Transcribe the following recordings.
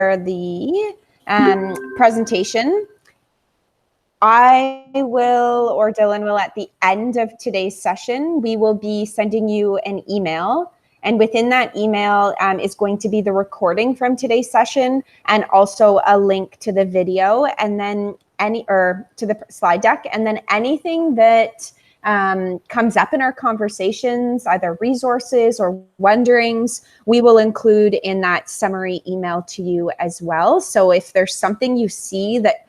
the presentation. I will, or Dylan will, at the end of today's session, we will be sending you an email. And within that email is going to be the recording from today's session and also a link to the video and then to the slide deck. And then anything that comes up in our conversations, either resources or wonderings, we will include in that summary email to you as well. So if there's something you see that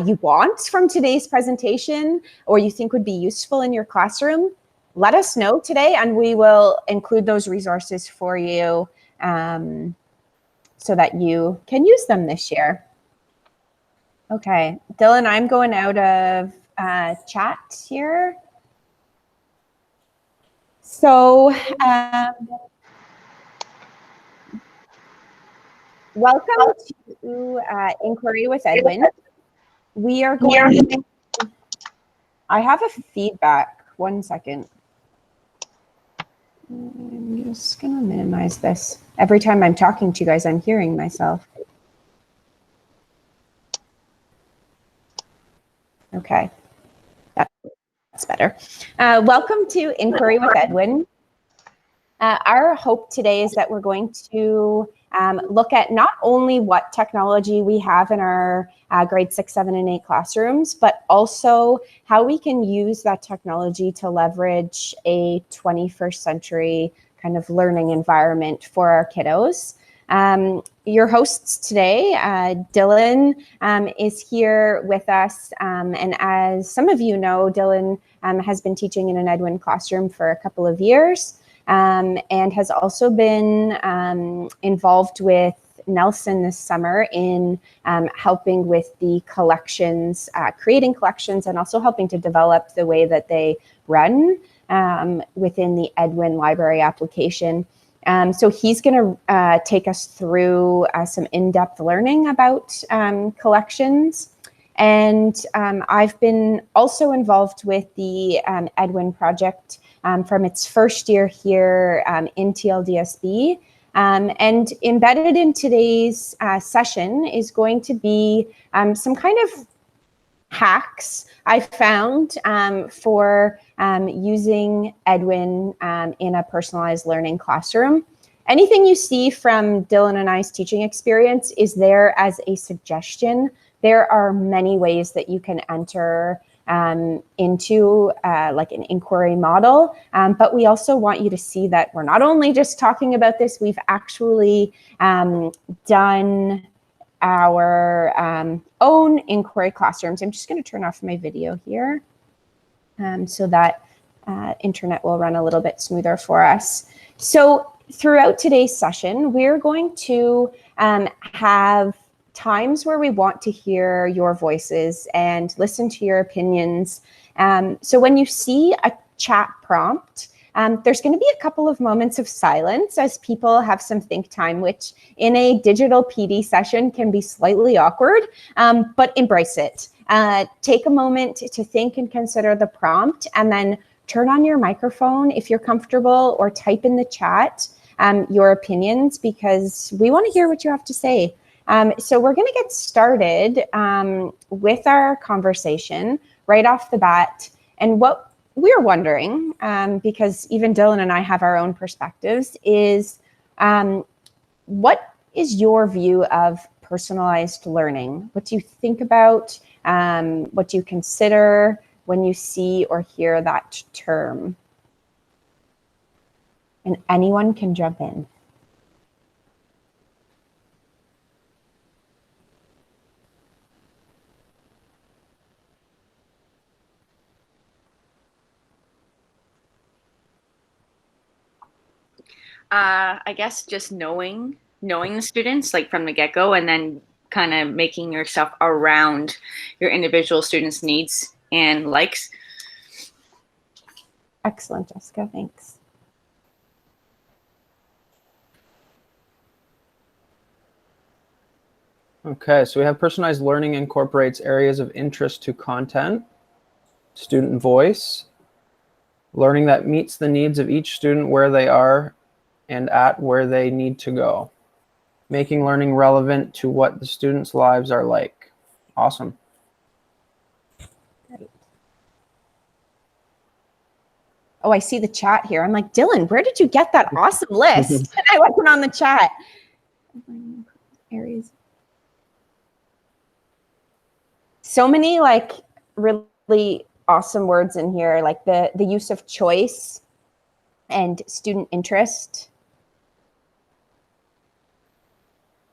you want from today's presentation or you think would be useful in your classroom, let us know today and we will include those resources for you so that you can use them this year. Okay, Dylan, I'm going out of chat here. So welcome to Inquiry with Edwin. We are going to, I have a feedback, 1 second. I'm just gonna minimize this. Every time I'm talking to you guys, I'm hearing myself. Okay, that's better. Welcome to Inquiry with Edwin. Our hope today is that we're going to look at not only what technology we have in our grade 6, 7, and 8 classrooms, but also how we can use that technology to leverage a 21st century kind of learning environment for our kiddos. Your hosts today, Dylan is here with us, and as some of you know, Dylan has been teaching in an Edwin classroom for a couple of years. And has also been involved with Nelson this summer in helping with the collections, creating collections, and also helping to develop the way that they run within the Edwin library application. So he's going to take us through some in-depth learning about collections. And I've been also involved with the Edwin project from its first year here in TLDSB. And embedded in today's session is going to be some kind of hacks I found for using Edwin in a personalized learning classroom. Anything you see from Dylan and I's teaching experience is there as a suggestion. There are many ways that you can enter into like an inquiry model, but we also want you to see that we're not only just talking about this, we've actually done our own inquiry classrooms. I'm just going to turn off my video here so that internet will run a little bit smoother for us. So throughout today's session, we're going to have times where we want to hear your voices and listen to your opinions. So when you see a chat prompt, there's going to be a couple of moments of silence as people have some think time, which in a digital PD session can be slightly awkward, but embrace it. Take a moment to think and consider the prompt, and then turn on your microphone if you're comfortable, or type in the chat your opinions, because we want to hear what you have to say. So we're going to get started with our conversation right off the bat. And what we're wondering, because even Dylan and I have our own perspectives, is what is your view of personalized learning? What do you think about? What do you consider when you see or hear that term? And anyone can jump in. I guess just knowing the students like from the get-go, and then kind of making yourself around your individual students' needs and likes. Excellent, Jessica, thanks. Okay, so we have personalized learning incorporates areas of interest to content, student voice, learning that meets the needs of each student where they are and at where they need to go. making learning relevant to what the students' lives are like. Awesome. Great. Oh, I see the chat here. I'm like, Dylan, where did you get that awesome list? And I wasn't on the chat. Areas. So many like really awesome words in here, like the use of choice and student interest.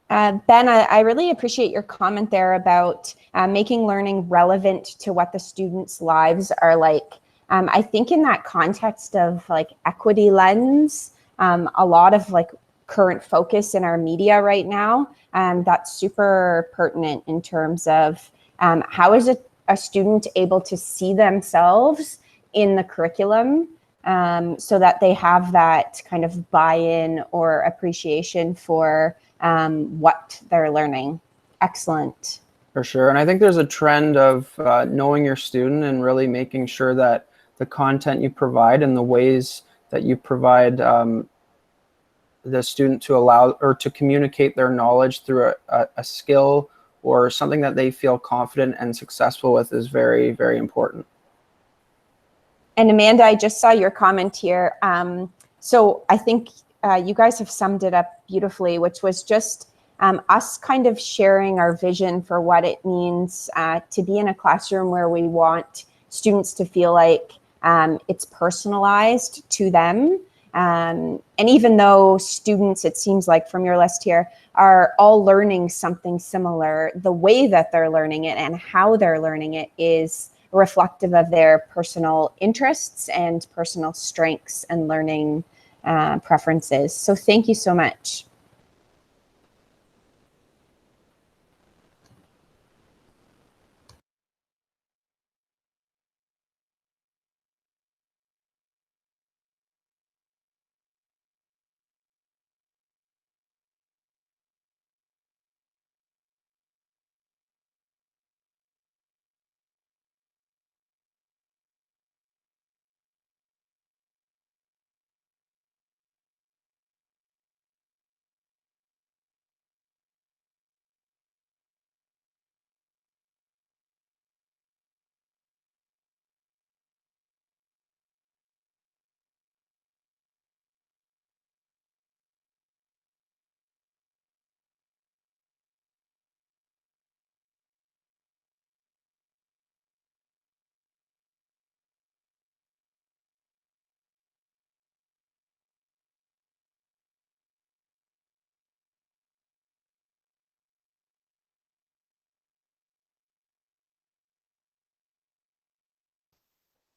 Ben, I really appreciate your comment there about making learning relevant to what the students' lives are like. I think in that context of like equity lens, a lot of like current focus in our media right now, that's super pertinent in terms of how is a student able to see themselves in the curriculum, so that they have that kind of buy-in or appreciation for what they're learning. Excellent. For sure. And I think there's a trend of knowing your student and really making sure that the content you provide and the ways that you provide the student to allow or to communicate their knowledge through a skill or something that they feel confident and successful with is very, very important. And Amanda, I just saw your comment here. So I think you guys have summed it up beautifully, which was just us kind of sharing our vision for what it means to be in a classroom where we want students to feel like it's personalized to them. And even though students, it seems like from your list here, are all learning something similar, the way that they're learning it and how they're learning it is reflective of their personal interests and personal strengths and learning preferences. So thank you so much.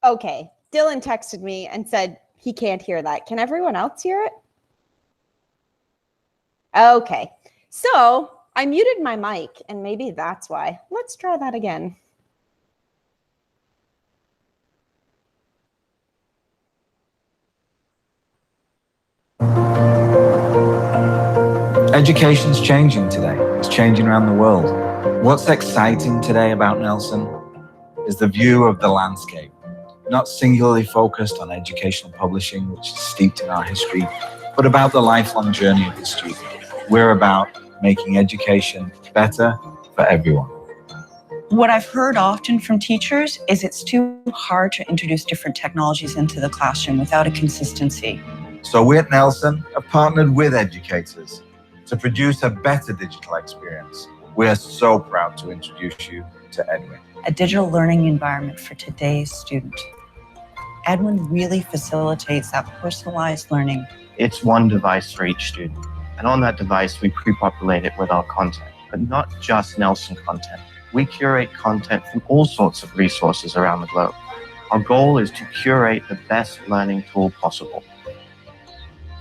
Okay, Dylan texted me and said he can't hear that. Can everyone else hear it? Okay, so I muted my mic and maybe that's why. Let's try that again. Education's changing today. It's changing around the world. What's exciting today about Nelson is the view of the landscape, not singularly focused on educational publishing, which is steeped in our history, but about the lifelong journey of the student. We're about making education better for everyone. What I've heard often from teachers is it's too hard to introduce different technologies into the classroom without a consistency. So we at Nelson have partnered with educators to produce a better digital experience. We are so proud to introduce you to Edwin. A digital learning environment for today's student. Edwin really facilitates that personalized learning. It's one device for each student. And on that device, we pre-populate it with our content, but not just Nelson content. We curate content from all sorts of resources around the globe. Our goal is to curate the best learning tool possible.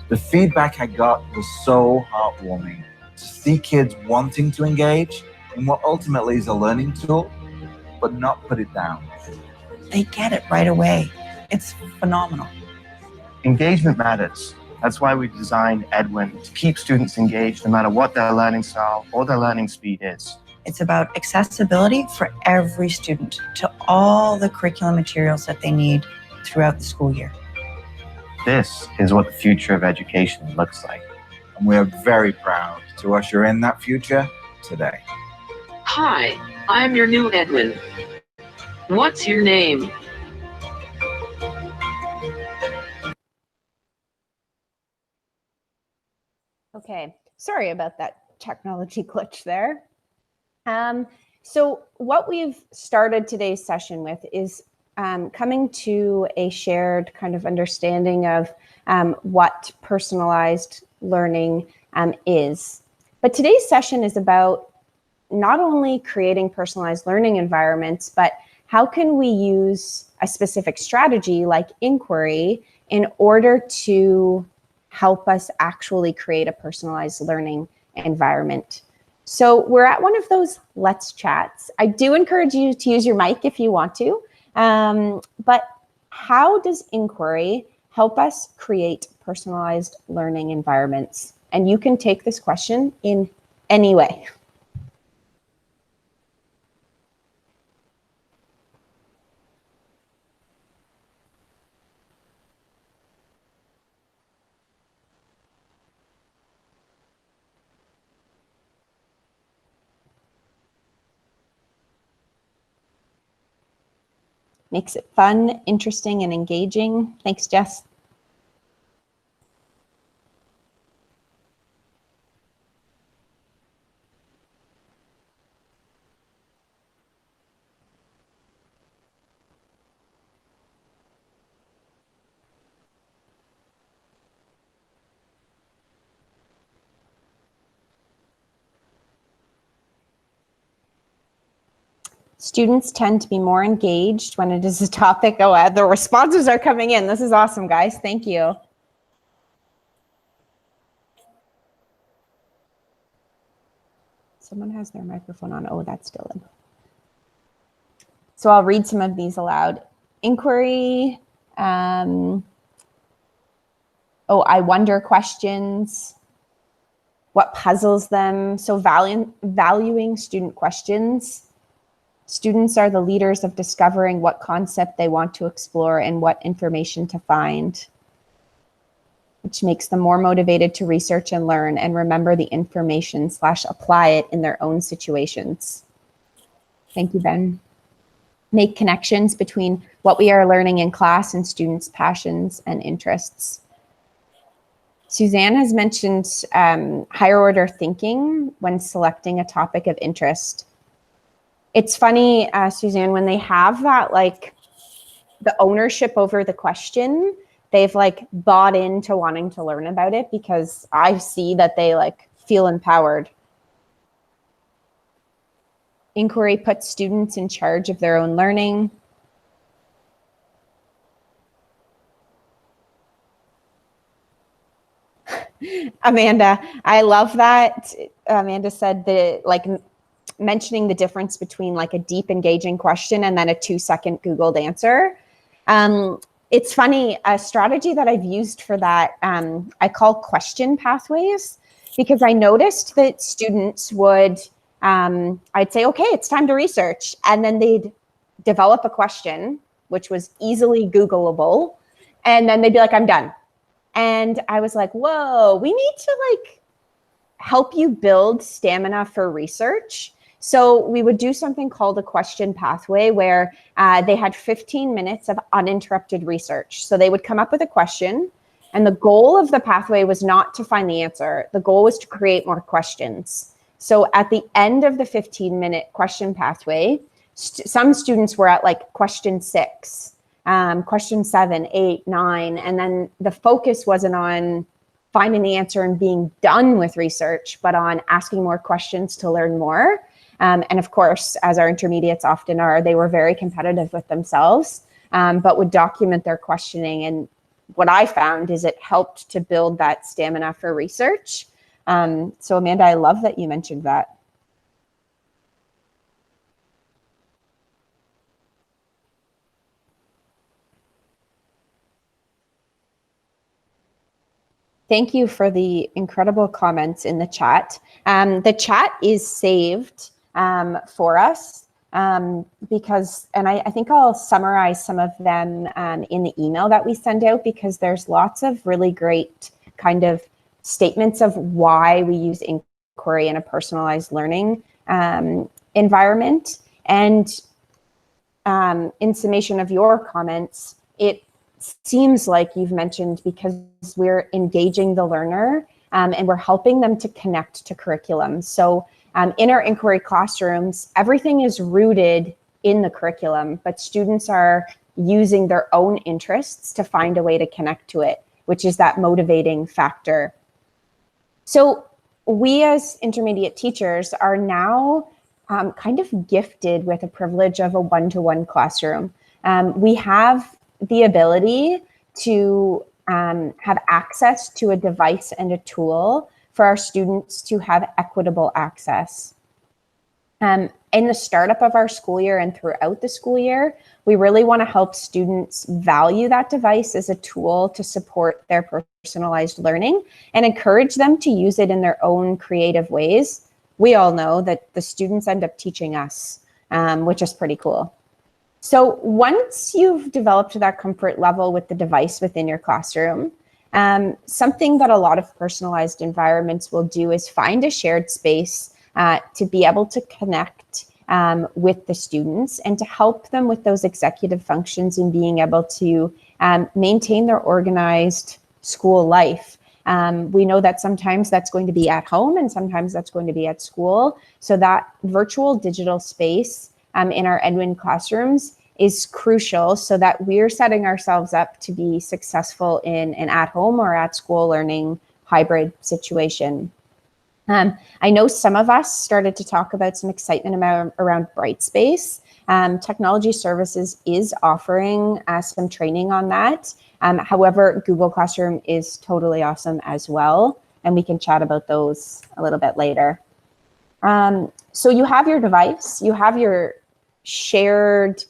The feedback I got was so heartwarming to see kids wanting to engage in what ultimately is a learning tool, but not put it down. They get it right away. It's phenomenal. Engagement matters. That's why we designed Edwin to keep students engaged no matter what their learning style or their learning speed is. It's about accessibility for every student to all the curriculum materials that they need throughout the school year. This is what the future of education looks like. and we are very proud to usher in that future today. Hi, I'm your new Edwin. What's your name? Okay, sorry about that technology glitch there. So what we've started today's session with is coming to a shared kind of understanding of what personalized learning is. But today's session is about not only creating personalized learning environments, but how can we use a specific strategy like inquiry in order to help us actually create a personalized learning environment. So we're at one of those Let's Chats. I do encourage you to use your mic if you want to, but how does inquiry help us create personalized learning environments? And you can take this question in any way. Makes it fun, interesting, and engaging. Thanks, Jess. Students tend to be more engaged when it is a topic. Oh, the responses are coming in. This is awesome, guys. Thank you. Someone has their microphone on. Oh, that's Dylan. So I'll read some of these aloud. Inquiry. I wonder questions. What puzzles them? So valuing student questions. Students are the leaders of discovering what concept they want to explore and what information to find, which makes them more motivated to research and learn and remember the information / apply it in their own situations. Thank you, Ben. Make connections between what we are learning in class and students' passions and interests. Suzanne has mentioned higher order thinking when selecting a topic of interest. It's funny, Suzanne, when they have that, like the ownership over the question, they've like bought into wanting to learn about it because I see that they like feel empowered. Inquiry puts students in charge of their own learning. Amanda, I love that. Amanda said that like mentioning the difference between like a deep engaging question and then a 2-second Googled answer. It's funny, a strategy that I've used for that, I call question pathways, because I noticed that students would, I'd say, okay, it's time to research. And then they'd develop a question, which was easily Googleable. And then they'd be like, I'm done. And I was like, whoa, we need to like help you build stamina for research. So we would do something called a question pathway where they had 15 minutes of uninterrupted research. So they would come up with a question, and the goal of the pathway was not to find the answer. The goal was to create more questions. So at the end of the 15-minute question pathway, some students were at like question 6, question 7, 8, 9, and then the focus wasn't on finding the answer and being done with research, but on asking more questions to learn more. And of course, as our intermediates often are, they were very competitive with themselves, but would document their questioning. And what I found is it helped to build that stamina for research. So Amanda, I love that you mentioned that. Thank you for the incredible comments in the chat. The chat is saved for us because, and I think I'll summarize some of them in the email that we send out, because there's lots of really great kind of statements of why we use inquiry in a personalized learning environment. And in summation of your comments, it seems like you've mentioned because we're engaging the learner and we're helping them to connect to curriculum. So in our inquiry classrooms, everything is rooted in the curriculum, but students are using their own interests to find a way to connect to it, which is that motivating factor. So we as intermediate teachers are now kind of gifted with a privilege of a one-to-one classroom. We have the ability to have access to a device and a tool for our students to have equitable access. In the startup of our school year and throughout the school year, we really want to help students value that device as a tool to support their personalized learning and encourage them to use it in their own creative ways. We all know that the students end up teaching us, which is pretty cool. So once you've developed that comfort level with the device within your classroom, something that a lot of personalized environments will do is find a shared space to be able to connect with the students and to help them with those executive functions and being able to maintain their organized school life. We know that sometimes that's going to be at home and sometimes that's going to be at school. So that virtual digital space in our Edwin classrooms is crucial so that we're setting ourselves up to be successful in an at-home or at-school learning hybrid situation. I know some of us started to talk about some excitement around Brightspace. Technology Services is offering some training on that. However, Google Classroom is totally awesome as well, and we can chat about those a little bit later. So you have your device, you have your shared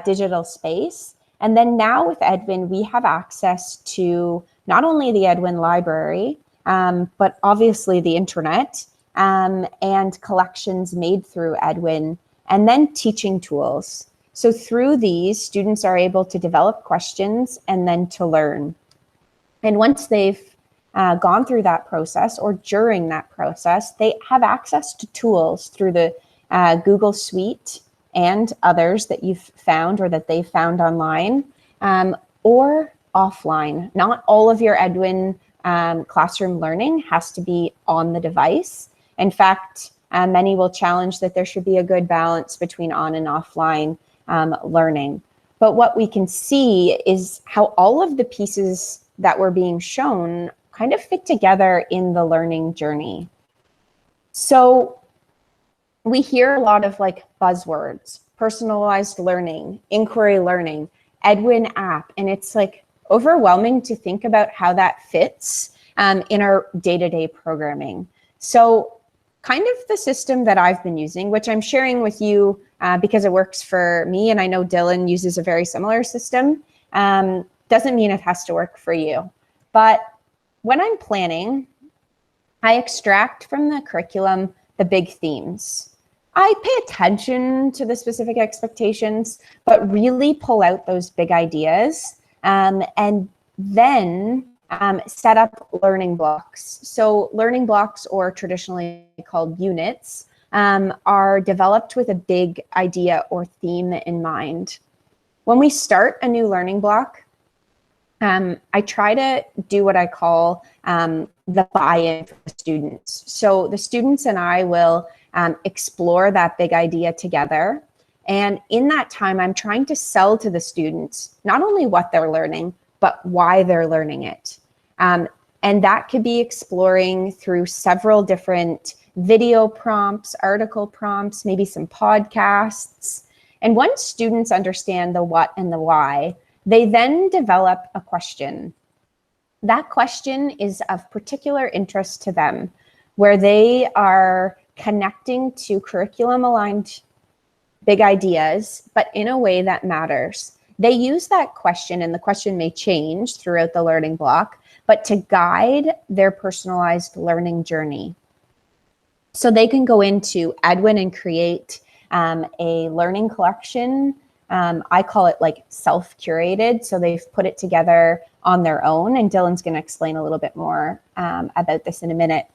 digital space, and then now with Edwin, we have access to not only the Edwin library, but obviously the internet and collections made through Edwin, and then teaching tools. So through these, students are able to develop questions and then to learn. And once they've gone through that process or during that process, they have access to tools through the Google Suite and others that you've found or that they've found online or offline. Not all of your Edwin classroom learning has to be on the device. In fact, many will challenge that there should be a good balance between on and offline learning. But what we can see is how all of the pieces that were being shown kind of fit together in the learning journey. So we hear a lot of like buzzwords, personalized learning, inquiry learning, Edwin app, and it's like overwhelming to think about how that fits in our day-to-day programming. So kind of the system that I've been using, which I'm sharing with you because it works for me, and I know Dylan uses a very similar system, doesn't mean it has to work for you. But when I'm planning, I extract from the curriculum the big themes. I pay attention to the specific expectations, but really pull out those big ideas and then set up learning blocks. So learning blocks, or traditionally called units, are developed with a big idea or theme in mind. When we start a new learning block, I try to do what I call the buy-in for the students. So the students and I will explore that big idea together. And in that time, I'm trying to sell to the students not only what they're learning, but why they're learning it. And that could be exploring through several different video prompts, article prompts, maybe some podcasts. And once students understand the what and the why, they then develop a question. That question is of particular interest to them, where they are connecting to curriculum-aligned big ideas, but in a way that matters. They use that question, and the question may change throughout the learning block, but to guide their personalized learning journey. So they can go into Edwin and create a learning collection I call it like self-curated. So they've put it together on their own, and Dylan's going to explain a little bit more about this in a minute.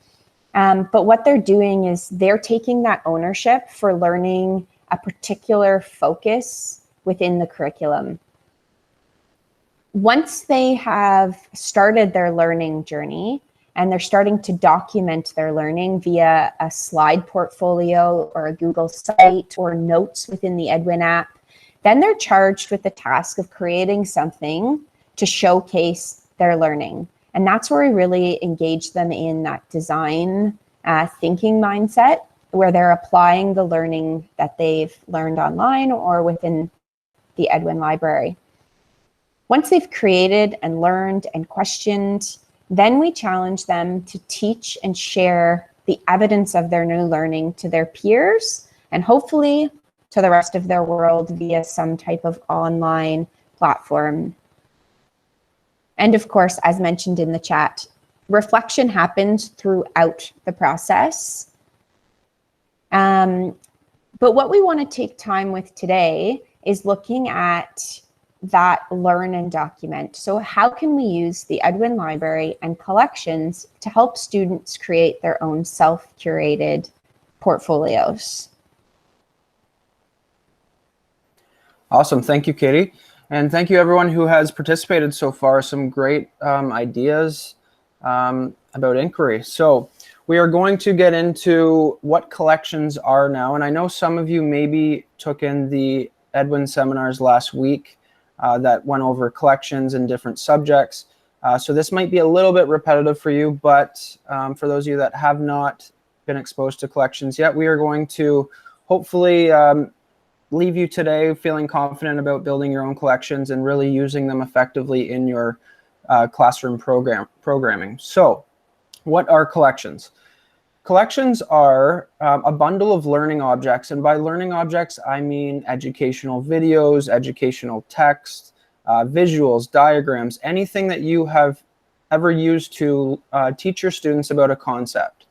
But what they're doing is they're taking that ownership for learning a particular focus within the curriculum. Once they have started their learning journey and they're starting to document their learning via a slide portfolio or a Google site or notes within the Edwin app, then they're charged with the task of creating something to showcase their learning. And that's where we really engage them in that design thinking mindset, where they're applying the learning that they've learned online or within the Edwin library. Once they've created and learned and questioned, then we challenge them to teach and share the evidence of their new learning to their peers and hopefully to the rest of their world via some type of online platform. And of course, as mentioned in the chat, reflection happens throughout the process. But what we want to take time with today is looking at that learn and document. So how can we use the Edwin library and collections to help students create their own self-curated portfolios? Awesome. Thank you, Katie. And thank you everyone who has participated so far. Some great ideas about inquiry. So we are going to get into what collections are now. And I know some of you maybe took in the Edwin seminars last week that went over collections and different subjects. So this might be a little bit repetitive for you, but for those of you that have not been exposed to collections yet, we are going to hopefully leave you today feeling confident about building your own collections and really using them effectively in your classroom programming. So what are collections? Collections are a bundle of learning objects, and by learning objects, I mean educational videos, educational text, visuals, diagrams, anything that you have ever used to teach your students about a concept.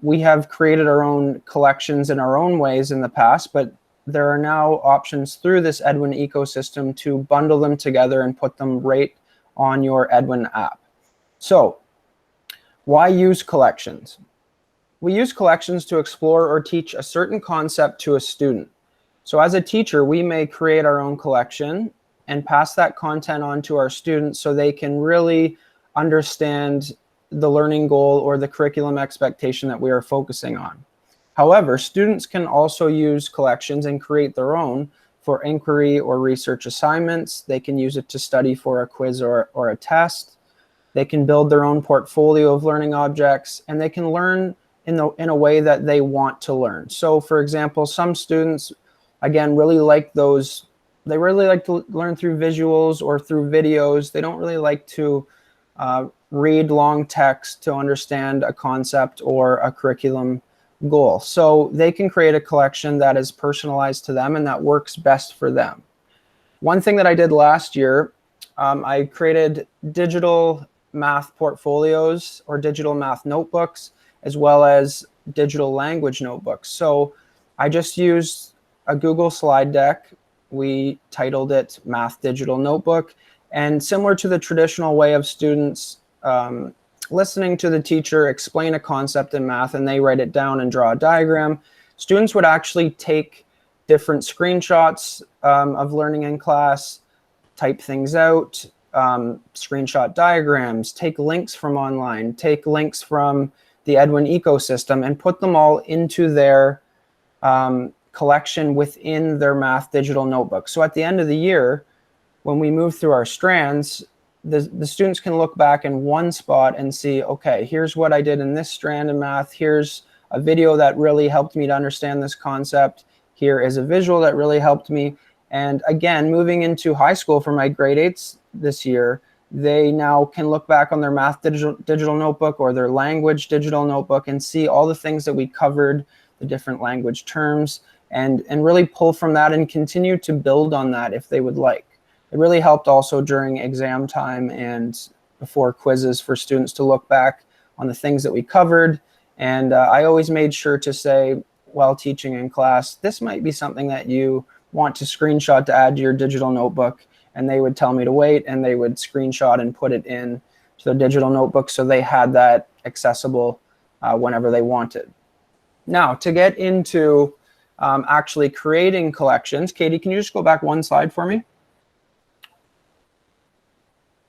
We have created our own collections in our own ways in the past, but there are now options through this Edwin ecosystem to bundle them together and put them right on your Edwin app. So why use collections? We use collections to explore or teach a certain concept to a student. So as a teacher, we may create our own collection and pass that content on to our students so they can really understand the learning goal or the curriculum expectation that we are focusing on. However, students can also use collections and create their own for inquiry or research assignments. They can use it to study for a quiz or a test. They can build their own portfolio of learning objects, and they can learn in a way that they want to learn. So for example, some students, again, really like those, they really like to learn through visuals or through videos. They don't really like to read long text to understand a concept or a curriculum goal. So they can create a collection that is personalized to them and that works best for them. One thing that I did last year, I created digital math portfolios or digital math notebooks, as well as digital language notebooks. So I just used a Google slide deck. We titled it Math Digital Notebook. And similar to the traditional way of students listening to the teacher explain a concept in math and they write it down and draw a diagram, students would actually take different screenshots of learning in class, type things out, screenshot diagrams, take links from online, take links from the Edwin ecosystem, and put them all into their collection within their Math Digital Notebook. So at the end of the year, when we move through our strands, the students can look back in one spot and see, okay, here's what I did in this strand in math. Here's a video that really helped me to understand this concept. Here is a visual that really helped me. And again, moving into high school for my grade 8s this year, they now can look back on their Math digital notebook or their language digital notebook and see all the things that we covered, the different language terms, and really pull from that and continue to build on that if they would like. It really helped also during exam time and before quizzes for students to look back on the things that we covered. And I always made sure to say while teaching in class, this might be something that you want to screenshot to add to your digital notebook, and they would tell me to wait, and they would screenshot and put it in to their digital notebook so they had that accessible whenever they wanted. Now, to get into actually creating collections, Katie, can you just go back one slide for me?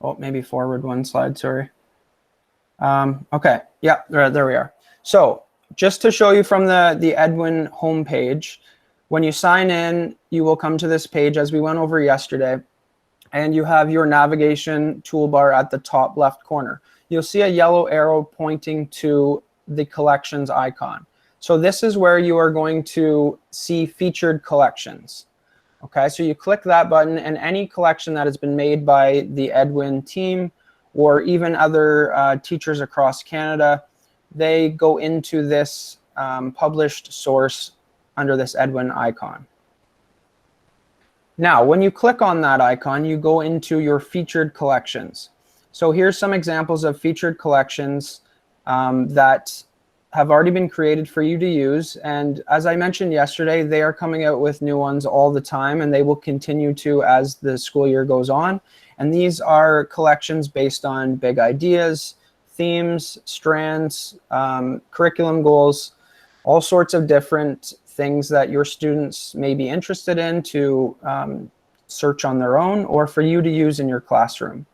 Oh, maybe forward one slide, sorry. Okay, yeah, there we are. So just to show you from the Edwin homepage, when you sign in, you will come to this page as we went over yesterday, and you have your navigation toolbar at the top left corner. You'll see a yellow arrow pointing to the collections icon. So this is where you are going to see featured collections. Okay, so you click that button, and any collection that has been made by the Edwin team or even other teachers across Canada, they go into this published source under this Edwin icon. Now, when you click on that icon, you go into your featured collections. So here's some examples of featured collections that have already been created for you to use. And as I mentioned yesterday, they are coming out with new ones all the time, and they will continue to as the school year goes on. And these are collections based on big ideas, themes, strands, curriculum goals, all sorts of different things that your students may be interested in to search on their own or for you to use in your classroom.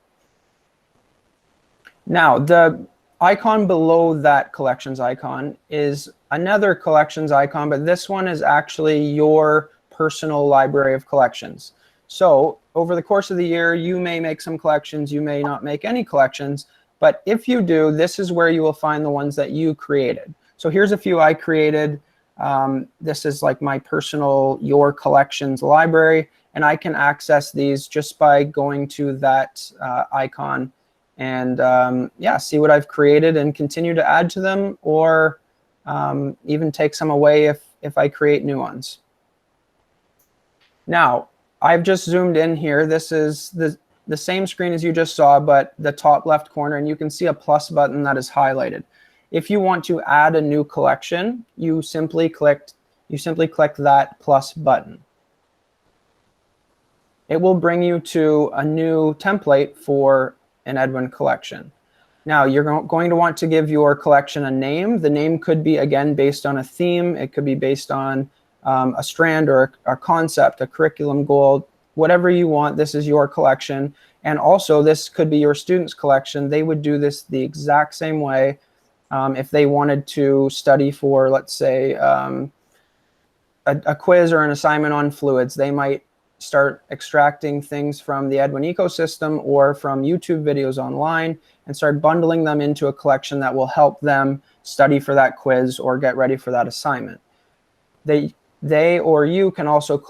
Now, the icon below that collections icon is another collections icon, but this one is actually your personal library of collections. So over the course of the year, you may make some collections, you may not make any collections, but if you do, this is where you will find the ones that you created. So here's a few I created. This is like my personal Your Collections library, and I can access these just by going to that icon and yeah, see what I've created and continue to add to them, or even take some away if I create new ones. Now, I've just zoomed in here. This is the same screen as you just saw, but the top left corner, and you can see a plus button that is highlighted. If you want to add a new collection, you simply click that plus button. It will bring you to a new template for an Edwin collection. Now, you're going to want to give your collection a name. The name could be, again, based on a theme. It could be based on a strand or a concept, a curriculum goal, whatever you want. This is your collection. And also, this could be your students' collection. They would do this the exact same way. If they wanted to study for, let's say, a quiz or an assignment on fluids, they might start extracting things from the Edwin ecosystem or from YouTube videos online and start bundling them into a collection that will help them study for that quiz or get ready for that assignment. They or you can also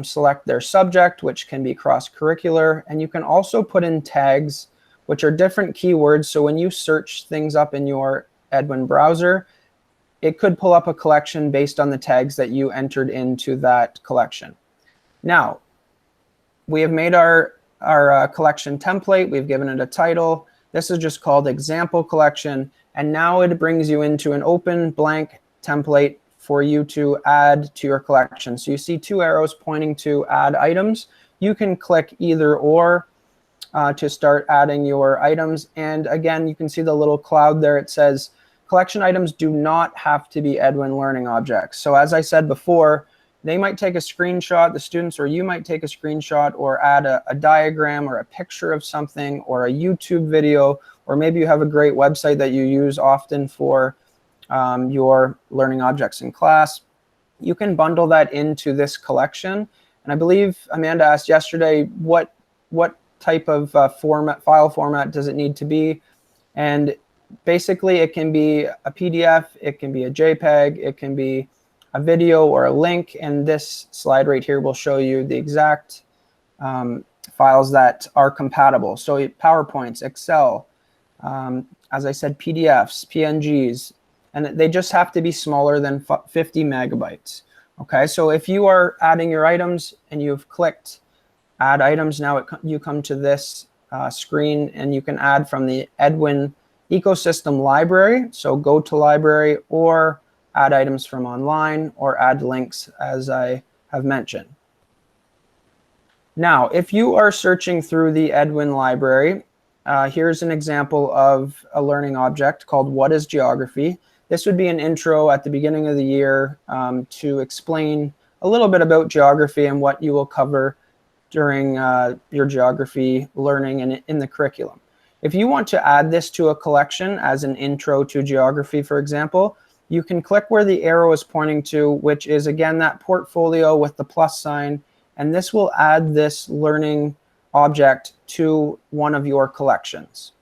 select their subject, which can be cross-curricular, and you can also put in tags, which are different keywords. So when you search things up in your Edwin browser, it could pull up a collection based on the tags that you entered into that collection. Now, we have made our collection template. We've given it a title. This is just called example collection. And now it brings you into an open blank template for you to add to your collection. So you see two arrows pointing to add items. You can click either or to start adding your items. And again, you can see the little cloud there. It says collection items do not have to be Edwin learning objects. So as I said before, they might take a screenshot, the students, or you might take a screenshot or add a diagram or a picture of something or a YouTube video, or maybe you have a great website that you use often for your learning objects in class. You can bundle that into this collection. And I believe Amanda asked yesterday, what type of file format does it need to be? And basically it can be a PDF, it can be a JPEG, it can be a video or a link, and this slide right here will show you the exact files that are compatible. So PowerPoints, Excel, as I said, PDFs, PNGs, and they just have to be smaller than 50 megabytes. Okay, so if you are adding your items and you've clicked add items, now you come to this screen and you can add from the Edwin ecosystem library. So go to library or add items from online or add links, as I have mentioned. Now, if you are searching through the Edwin library, here's an example of a learning object called What is Geography? This would be an intro at the beginning of the year to explain a little bit about geography and what you will cover during your geography learning in the curriculum. If you want to add this to a collection as an intro to geography, for example, you can click where the arrow is pointing to, which is again that portfolio with the plus sign, and this will add this learning object to one of your collections.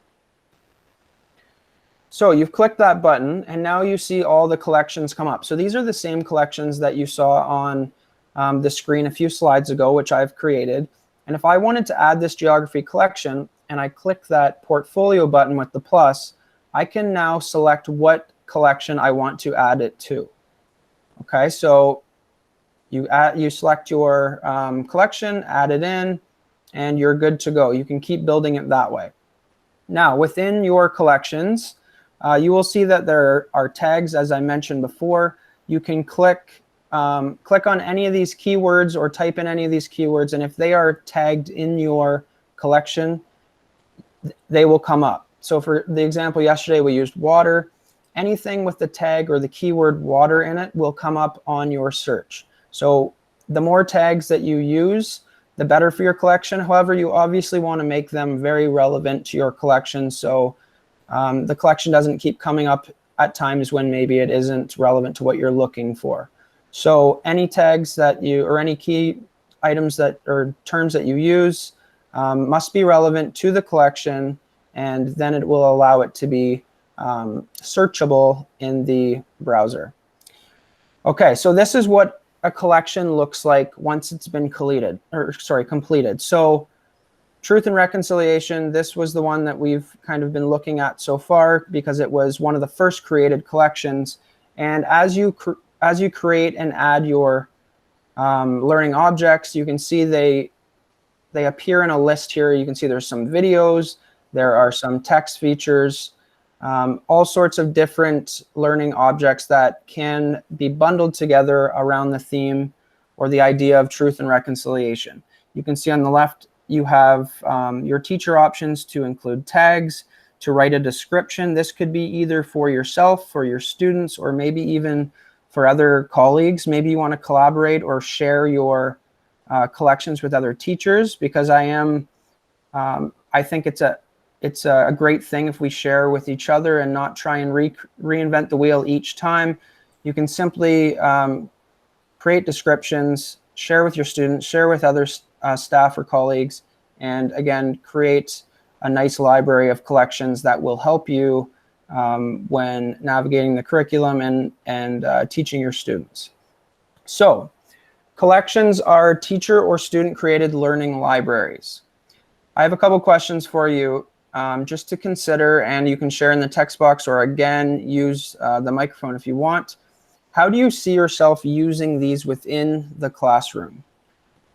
So you've clicked that button and now you see all the collections come up. So these are the same collections that you saw on the screen a few slides ago, which I've created. And if I wanted to add this geography collection and I click that portfolio button with the plus, I can now select what collection I want to add it to. Okay, so you select your collection, add it in, and you're good to go. You can keep building it that way. Now, within your collections, you will see that there are tags, as I mentioned before. You can click on any of these keywords or type in any of these keywords, and if they are tagged in your collection, they will come up. So for the example yesterday, we used water. Anything with the tag or the keyword water in it will come up on your search. So the more tags that you use, the better for your collection. However, you obviously want to make them very relevant to your collection, so the collection doesn't keep coming up at times when maybe it isn't relevant to what you're looking for. So any tags that you, or any key items that, or terms that you use must be relevant to the collection, and then it will allow it to be searchable in the browser. Okay, so this is what a collection looks like once it's been completed. So Truth and Reconciliation, this was the one that we've kind of been looking at so far because it was one of the first created collections. And as you create and add your learning objects, you can see they appear in a list here. You can see there's some videos, there are some text features, all sorts of different learning objects that can be bundled together around the theme or the idea of truth and reconciliation. You can see on the left, you have your teacher options to include tags, to write a description. This could be either for yourself, for your students, or maybe even for other colleagues. Maybe you want to collaborate or share your collections with other teachers, because I think it's a great thing if we share with each other and not try and reinvent the wheel each time. You can simply create descriptions, share with your students, share with other staff or colleagues, and again, create a nice library of collections that will help you when navigating the curriculum and teaching your students. So, collections are teacher or student created learning libraries. I have a couple questions for you just to consider, and you can share in the text box or again use the microphone if you want. How do you see yourself using these within the classroom?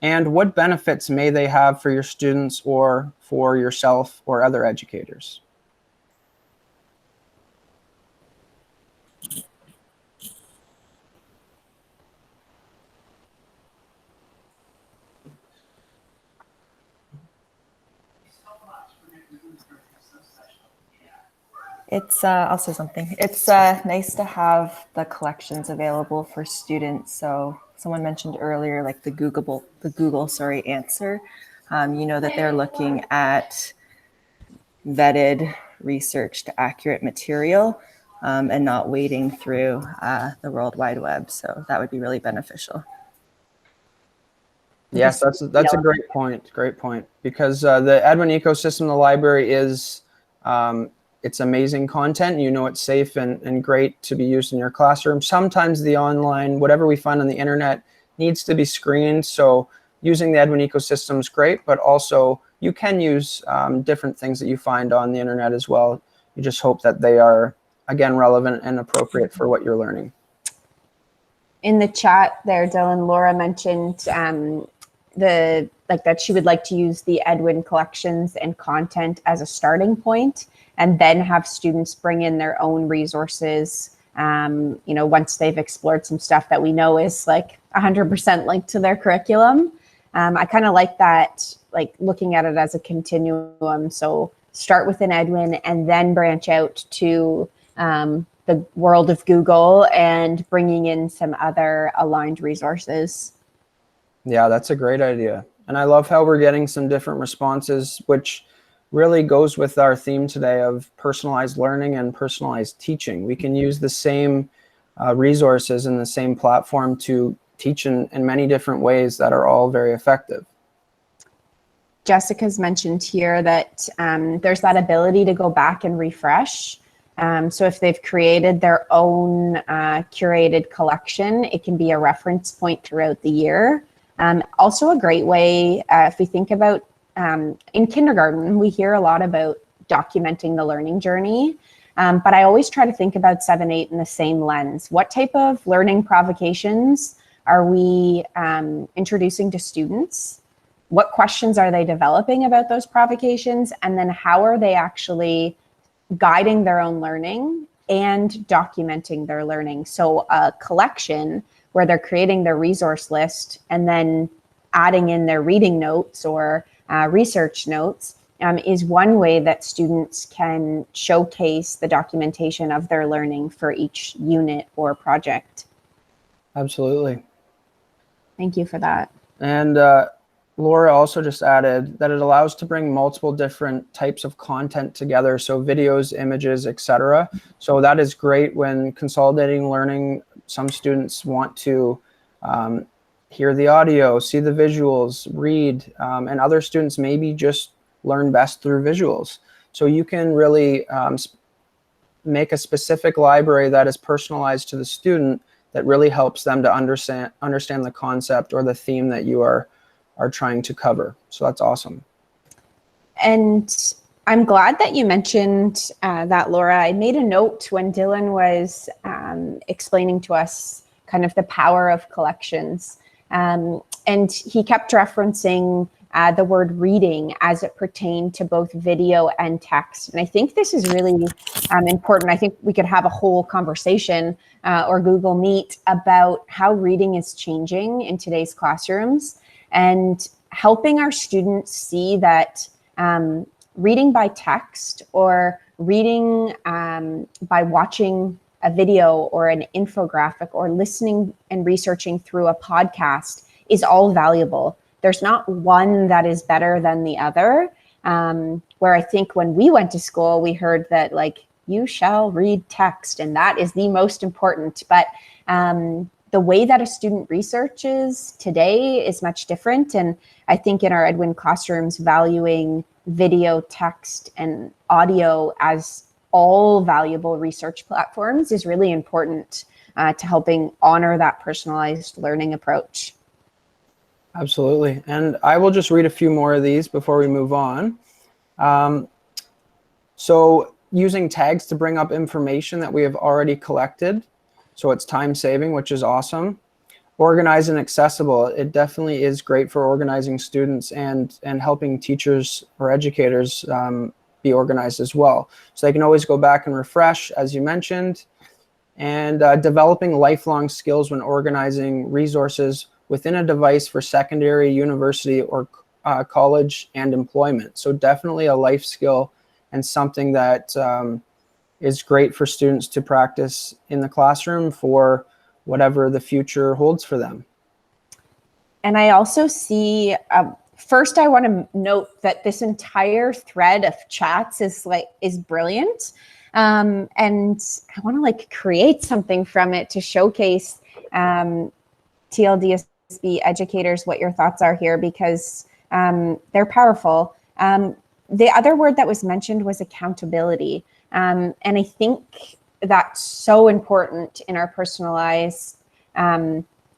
And what benefits may they have for your students or for yourself or other educators? I'll say something. It's nice to have the collections available for students. So someone mentioned earlier, like the Google answer. You know that they're looking at vetted, researched, accurate material and not wading through the World Wide Web. So that would be really beneficial. Yes, that's a great point. Great point. Because the Edwin ecosystem, the library is it's amazing content. You know it's safe and great to be used in your classroom. Sometimes the online, whatever we find on the internet, needs to be screened. So using the Edwin ecosystem is great, but also you can use different things that you find on the internet as well. You just hope that they are, again, relevant and appropriate for what you're learning. In the chat there, Dylan, Laura mentioned that she would like to use the Edwin collections and content as a starting point, and then have students bring in their own resources, you know, once they've explored some stuff that we know is like 100% linked to their curriculum. I kind of like that, like looking at it as a continuum. So start within Edwin and then branch out to the world of Google and bringing in some other aligned resources. Yeah, that's a great idea. And I love how we're getting some different responses, which really goes with our theme today of personalized learning and personalized teaching. We can use the same resources and the same platform to teach in many different ways that are all very effective. Jessica's mentioned here that there's that ability to go back and refresh. So if they've created their own curated collection, it can be a reference point throughout the year. Also a great way, if we think about in kindergarten, we hear a lot about documenting the learning journey, but I always try to think about 7-8 in the same lens. What type of learning provocations are we introducing to students? What questions are they developing about those provocations? And then how are they actually guiding their own learning and documenting their learning? So a collection where they're creating their resource list and then adding in their reading notes or research notes is one way that students can showcase the documentation of their learning for each unit or project. Absolutely. Thank you for that. And Laura also just added that it allows to bring multiple different types of content together, so videos, images, etc. So that is great when consolidating learning. Some students want to hear the audio, see the visuals, read, and other students maybe just learn best through visuals. So you can really make a specific library that is personalized to the student that really helps them to understand the concept or the theme that you are trying to cover. So that's awesome. And I'm glad that you mentioned that, Laura. I made a note when Dylan was explaining to us kind of the power of collections. And he kept referencing the word reading as it pertained to both video and text. And I think this is really important. I think we could have a whole conversation or Google Meet about how reading is changing in today's classrooms and helping our students see that reading by text or reading by watching a video or an infographic or listening and researching through a podcast is all valuable. There's not one that is better than the other. Where I think when we went to school, we heard that like, you shall read text and that is the most important. But the way that a student researches today is much different. And I think in our Edwin classrooms, valuing video, text, and audio as all valuable research platforms is really important to helping honor that personalized learning approach. Absolutely. And I will just read a few more of these before we move on. So using tags to bring up information that we have already collected. So it's time saving, which is awesome. Organized and accessible. It definitely is great for organizing students and helping teachers or educators be organized as well. So they can always go back and refresh, as you mentioned, and developing lifelong skills when organizing resources within a device for secondary, university, or college and employment. So definitely a life skill and something that is great for students to practice in the classroom for whatever the future holds for them. And I also see, first I want to note that this entire thread of chats is brilliant. And I want to like create something from it to showcase TLDSB educators what your thoughts are here, because they're powerful. The other word that was mentioned was accountability. And I think that's so important in our personalized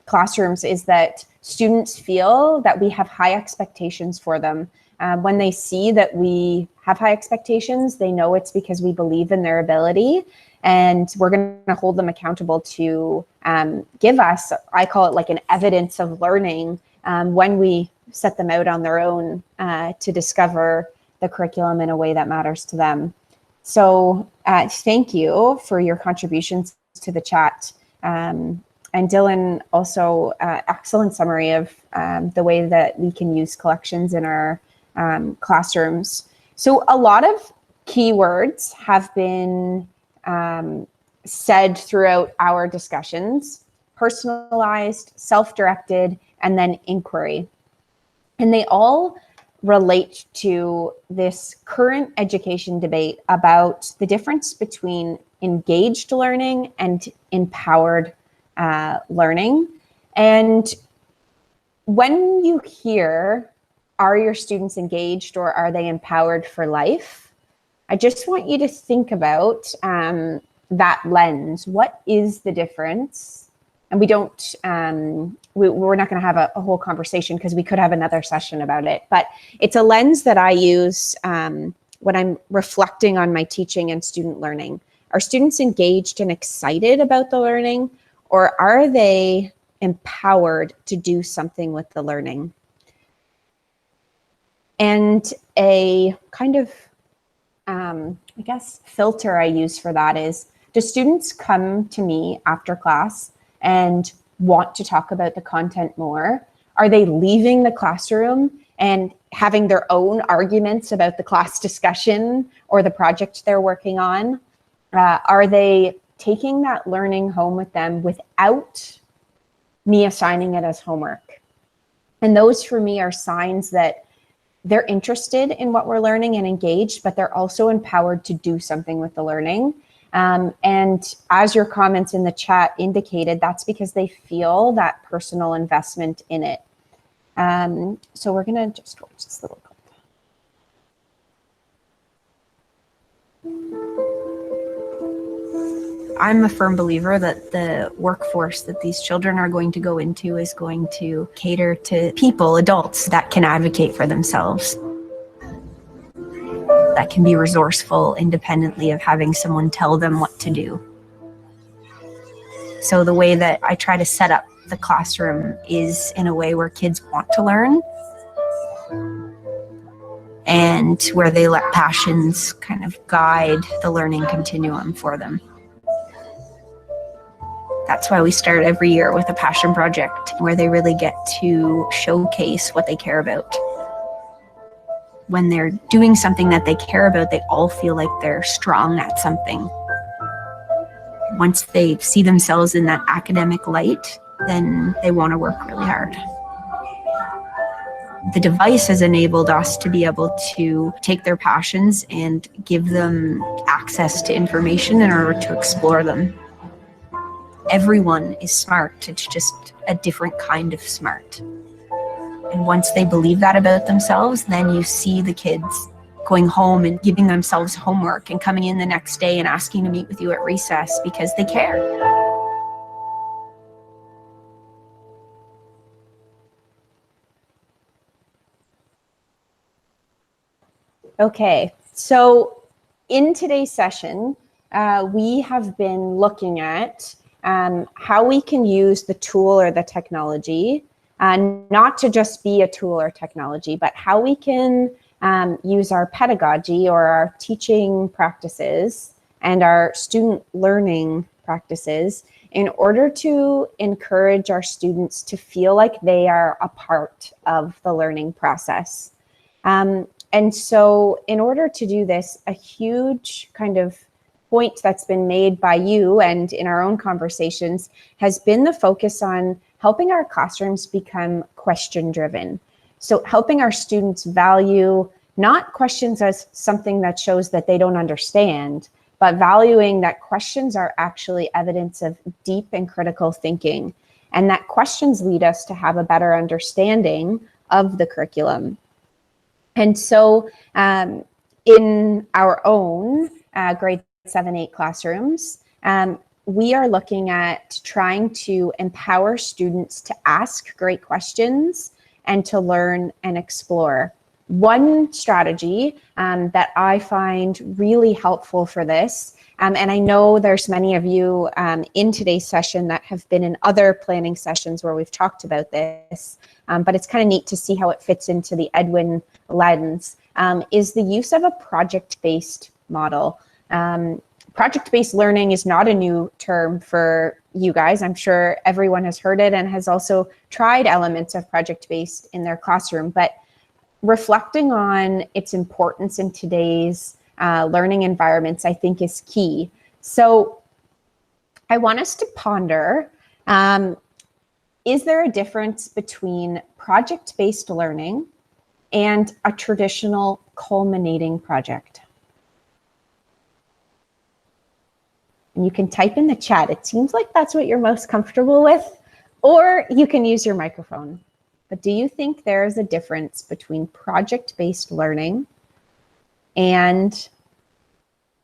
classrooms, is that students feel that we have high expectations for them. When they see that we have high expectations, they know it's because we believe in their ability, and we're going to hold them accountable to give us, I call it like an evidence of learning, when we set them out on their own to discover the curriculum in a way that matters to them. So thank you for your contributions to the chat. and Dylan also excellent summary of the way that we can use collections in our classrooms. So a lot of keywords have been said throughout our discussions: personalized, self-directed, and then inquiry. And they all relate to this current education debate about the difference between engaged learning and empowered learning. And when you hear, are your students engaged or are they empowered for life? I just want you to think about that lens. What is the difference? And we don't, we're not going to have a whole conversation because we could have another session about it, but it's a lens that I use when I'm reflecting on my teaching and student learning. Are students engaged and excited about the learning, or are they empowered to do something with the learning? And a kind of, I guess, filter I use for that is, do students come to me after class and want to talk about the content more? Are they leaving the classroom and having their own arguments about the class discussion or the project they're working on? Are they taking that learning home with them without me assigning it as homework? And those for me are signs that they're interested in what we're learning and engaged, but they're also empowered to do something with the learning. And as your comments in the chat indicated, that's because they feel that personal investment in it. So we're gonna just watch this little clip. I'm a firm believer that the workforce that these children are going to go into is going to cater to people, adults, that can advocate for themselves, that can be resourceful independently of having someone tell them what to do. So the way that I try to set up the classroom is in a way where kids want to learn and where they let passions kind of guide the learning continuum for them. That's why we start every year with a passion project where they really get to showcase what they care about. When they're doing something that they care about, they all feel like they're strong at something. Once they see themselves in that academic light, then they want to work really hard. The device has enabled us to be able to take their passions and give them access to information in order to explore them. Everyone is smart, it's just a different kind of smart. And once they believe that about themselves, then you see the kids going home and giving themselves homework and coming in the next day and asking to meet with you at recess because they care. Okay, so in today's session, we have been looking at how we can use the tool or the technology, not to just be a tool or technology, but how we can use our pedagogy or our teaching practices and our student learning practices in order to encourage our students to feel like they are a part of the learning process. And so in order to do this, a huge kind of point that's been made by you and in our own conversations has been the focus on helping our classrooms become question-driven. So helping our students value not questions as something that shows that they don't understand, but valuing that questions are actually evidence of deep and critical thinking, and that questions lead us to have a better understanding of the curriculum. And so in our own grade 7-8 classrooms, we are looking at trying to empower students to ask great questions and to learn and explore. One strategy that I find really helpful for this, and I know there's many of you in today's session that have been in other planning sessions where we've talked about this, but it's kind of neat to see how it fits into the Edwin lens, is the use of a project-based model. Project-based learning is not a new term for you guys. I'm sure everyone has heard it and has also tried elements of project-based in their classroom, but reflecting on its importance in today's learning environments, I think, is key. So I want us to ponder, is there a difference between project-based learning and a traditional culminating project? And you can type in the chat. It seems like that's what you're most comfortable with, or you can use your microphone. But do you think there is a difference between project-based learning and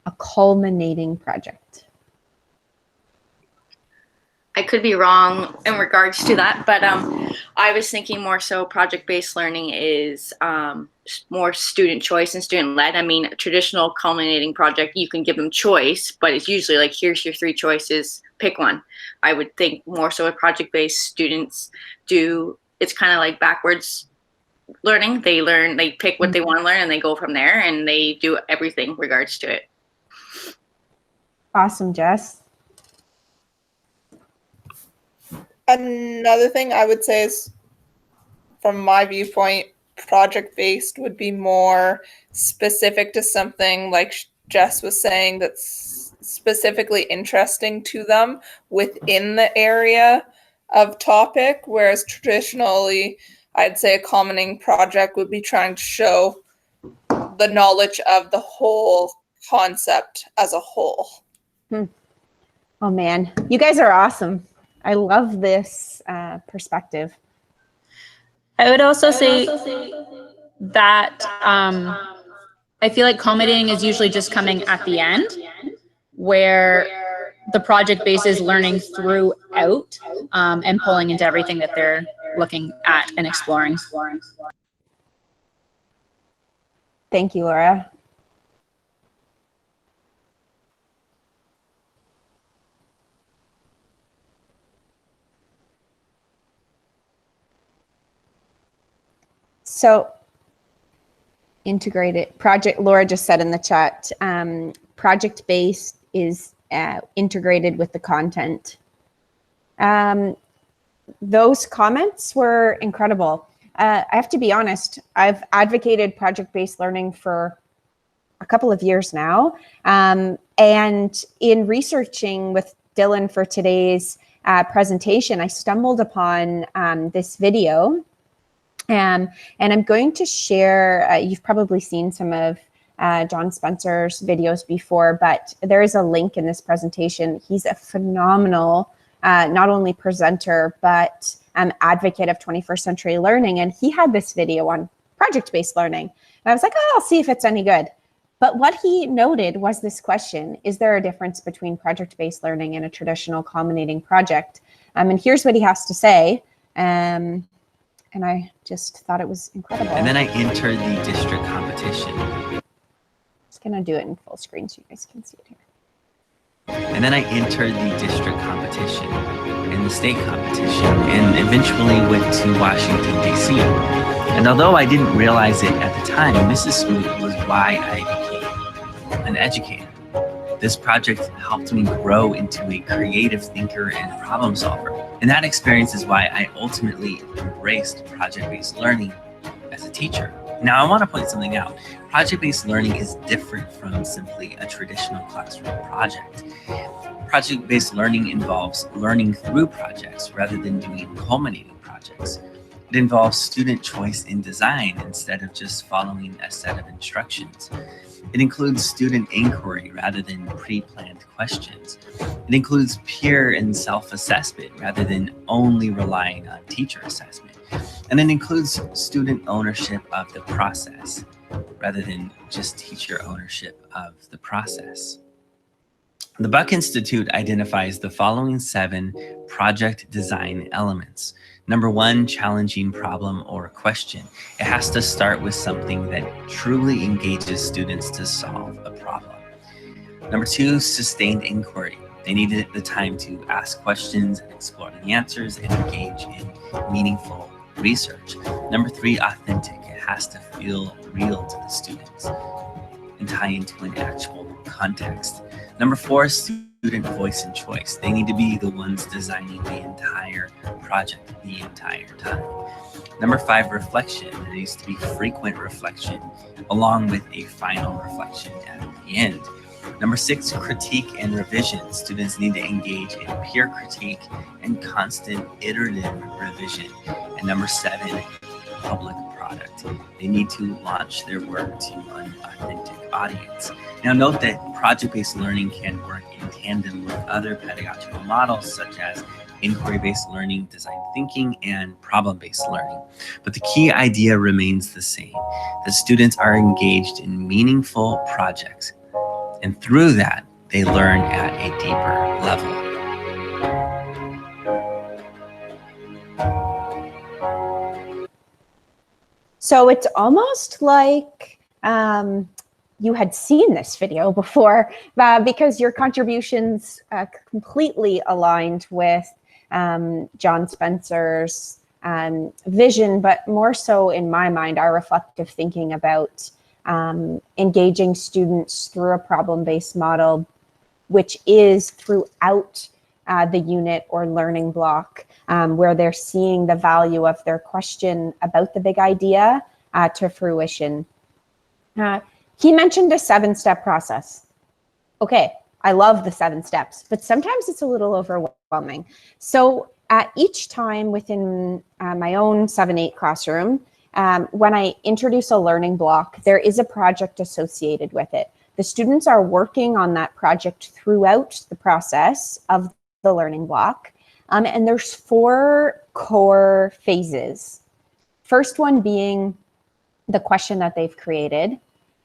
a culminating project? I could be wrong in regards to that, but I was thinking more so project-based learning is more student choice and student-led. I mean, a traditional culminating project, you can give them choice, but it's usually like, here's your 3 choices, pick one. I would think more so with project-based students it's kind of like backwards learning. They pick what they want to learn and they go from there and they do everything in regards to it. Awesome, Jess. Another thing I would say is, from my viewpoint, project-based would be more specific to something, like Jess was saying, that's specifically interesting to them within the area of topic, whereas traditionally, I'd say a culminating project would be trying to show the knowledge of the whole concept as a whole. Oh man, you guys are awesome. I love this perspective. I would also say that I feel like culminating is usually just coming at the end, where the project base is learning throughout and pulling into everything that they're looking at and exploring. Thank you, Laura. So integrated project, Laura just said in the chat, project-based is integrated with the content. Those comments were incredible. I have to be honest, I've advocated project-based learning for a couple of years now. And in researching with Dylan for today's presentation, I stumbled upon this video. And I'm going to share, you've probably seen some of John Spencer's videos before, but there is a link in this presentation. He's a phenomenal, not only presenter, but advocate of 21st century learning. And he had this video on project-based learning. And I was like, oh, I'll see if it's any good. But what he noted was this question: is there a difference between project-based learning and a traditional culminating project? And here's what he has to say. And I just thought it was incredible. And then I entered the district competition. Just gonna do it in full screen so you guys can see it here. And then I entered the district competition and the state competition and eventually went to Washington, D.C. And although I didn't realize it at the time, Mrs. Smoot was why I became an educator. This project helped me grow into a creative thinker and problem solver. And that experience is why I ultimately embraced project-based learning as a teacher. Now, I want to point something out. Project-based learning is different from simply a traditional classroom project. Project-based learning involves learning through projects rather than doing culminating projects. It involves student choice in design instead of just following a set of instructions. It includes student inquiry rather than pre-planned questions. It includes peer and self-assessment rather than only relying on teacher assessment. And it includes student ownership of the process rather than just teacher ownership of the process. The Buck Institute identifies the following 7 project design elements. Number 1, challenging problem or question. It has to start with something that truly engages students to solve a problem. Number 2, sustained inquiry. They needed the time to ask questions and explore the answers and engage in meaningful research. Number 3, authentic. It has to feel real to the students and tie into an actual context. Number 4, student voice and choice. They need to be the ones designing the entire project the entire time. Number 5, reflection. There needs to be frequent reflection along with a final reflection at the end. Number 6, critique and revision. Students need to engage in peer critique and constant iterative revision. And number 7, public product. They need to launch their work to an authentic audience. Now note that project-based learning can work in tandem with other pedagogical models such as inquiry-based learning, design thinking, and problem-based learning. But the key idea remains the same, that students are engaged in meaningful projects, and through that, they learn at a deeper level. So it's almost like you had seen this video before because your contributions completely aligned with John Spencer's vision, but more so in my mind, our reflective thinking about engaging students through a problem-based model, which is throughout the unit or learning block, where they're seeing the value of their question about the big idea to fruition. He mentioned a 7-step process. Okay, I love the 7 steps, but sometimes it's a little overwhelming. So each time within my own 7-8 classroom, when I introduce a learning block, there is a project associated with it. The students are working on that project throughout the process of the learning block. And there's 4 core phases. First one being the question that they've created.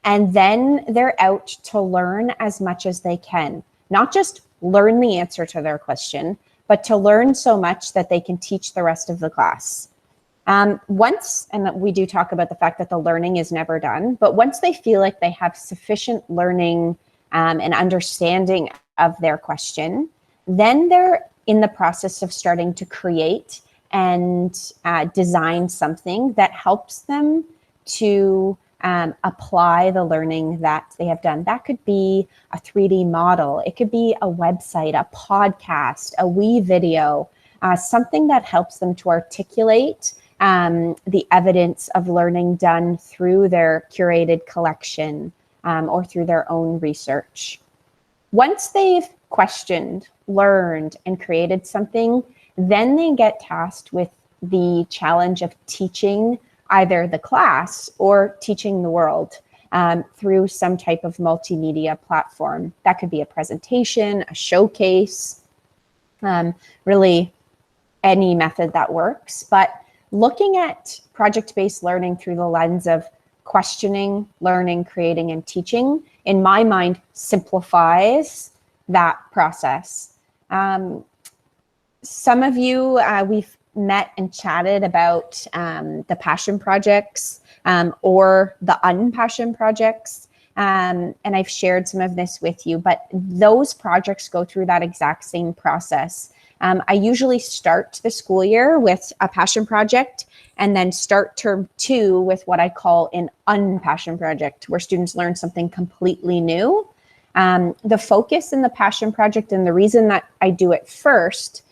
And then they're out to learn as much as they can. Not just learn the answer to their question, but to learn so much that they can teach the rest of the class. Once, and we do talk about the fact that the learning is never done, but once they feel like they have sufficient learning and understanding of their question, then they're in the process of starting to create and design something that helps them to apply the learning that they have done. That could be a 3D model. It could be a website, a podcast, a wee video, something that helps them to articulate the evidence of learning done through their curated collection or through their own research. Once they've questioned, learned, and created something, then they get tasked with the challenge of teaching either the class or teaching the world through some type of multimedia platform. That could be a presentation, a showcase, really any method that works. But looking at project-based learning through the lens of questioning, learning, creating, and teaching, in my mind, simplifies that process. Some of you, we've met and chatted about the passion projects or the unpassion projects. And I've shared some of this with you, but those projects go through that exact same process. I usually start the school year with a passion project and then start term 2 with what I call an unpassion project, where students learn something completely new. The focus in the passion project, and the reason that I do it first,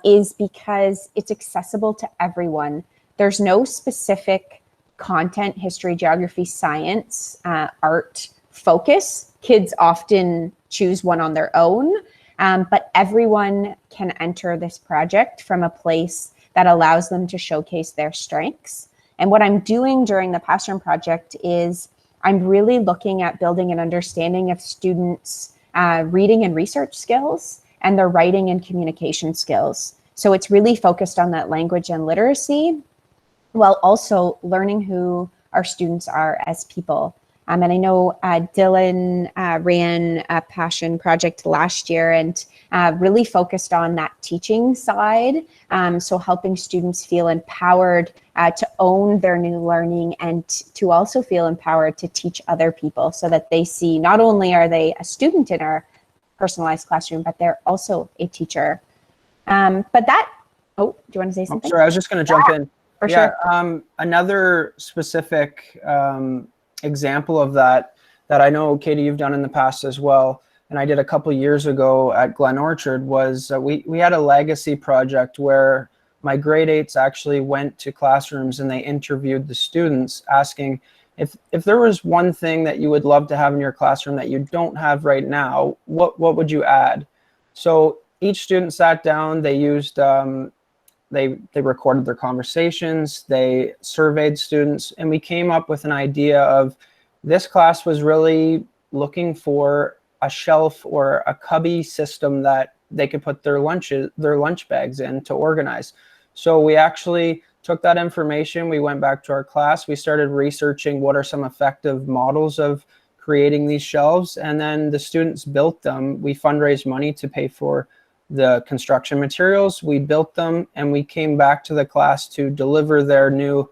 is because it's accessible to everyone. There's no specific content, history, geography, science, art focus. Kids often choose one on their own, but everyone can enter this project from a place that allows them to showcase their strengths. And what I'm doing during the passion project is I'm really looking at building an understanding of students' reading and research skills and their writing and communication skills. So it's really focused on that language and literacy, while also learning who our students are as people. And I know Dylan ran a passion project last year and really focused on that teaching side. So helping students feel empowered to own their new learning and to also feel empowered to teach other people, so that they see not only are they a student in our personalized classroom, but they're also a teacher. But that, oh, do you want to say something? Sorry, I was just going to jump in. For sure. Another specific example of that I know, Katie, you've done in the past as well, and I did a couple years ago at Glen Orchard, was we had a legacy project where my grade 8s actually went to classrooms and they interviewed the students, asking if there was one thing that you would love to have in your classroom that you don't have right now, what would you add? So each student sat down, they used, they recorded their conversations, they surveyed students, and we came up with an idea of this class was really looking for a shelf or a cubby system that they could put their lunch bags in to organize. So we actually took that information, we went back to our class, we started researching what are some effective models of creating these shelves, and then the students built them. We fundraised money to pay for the construction materials, we built them, and we came back to the class to deliver their new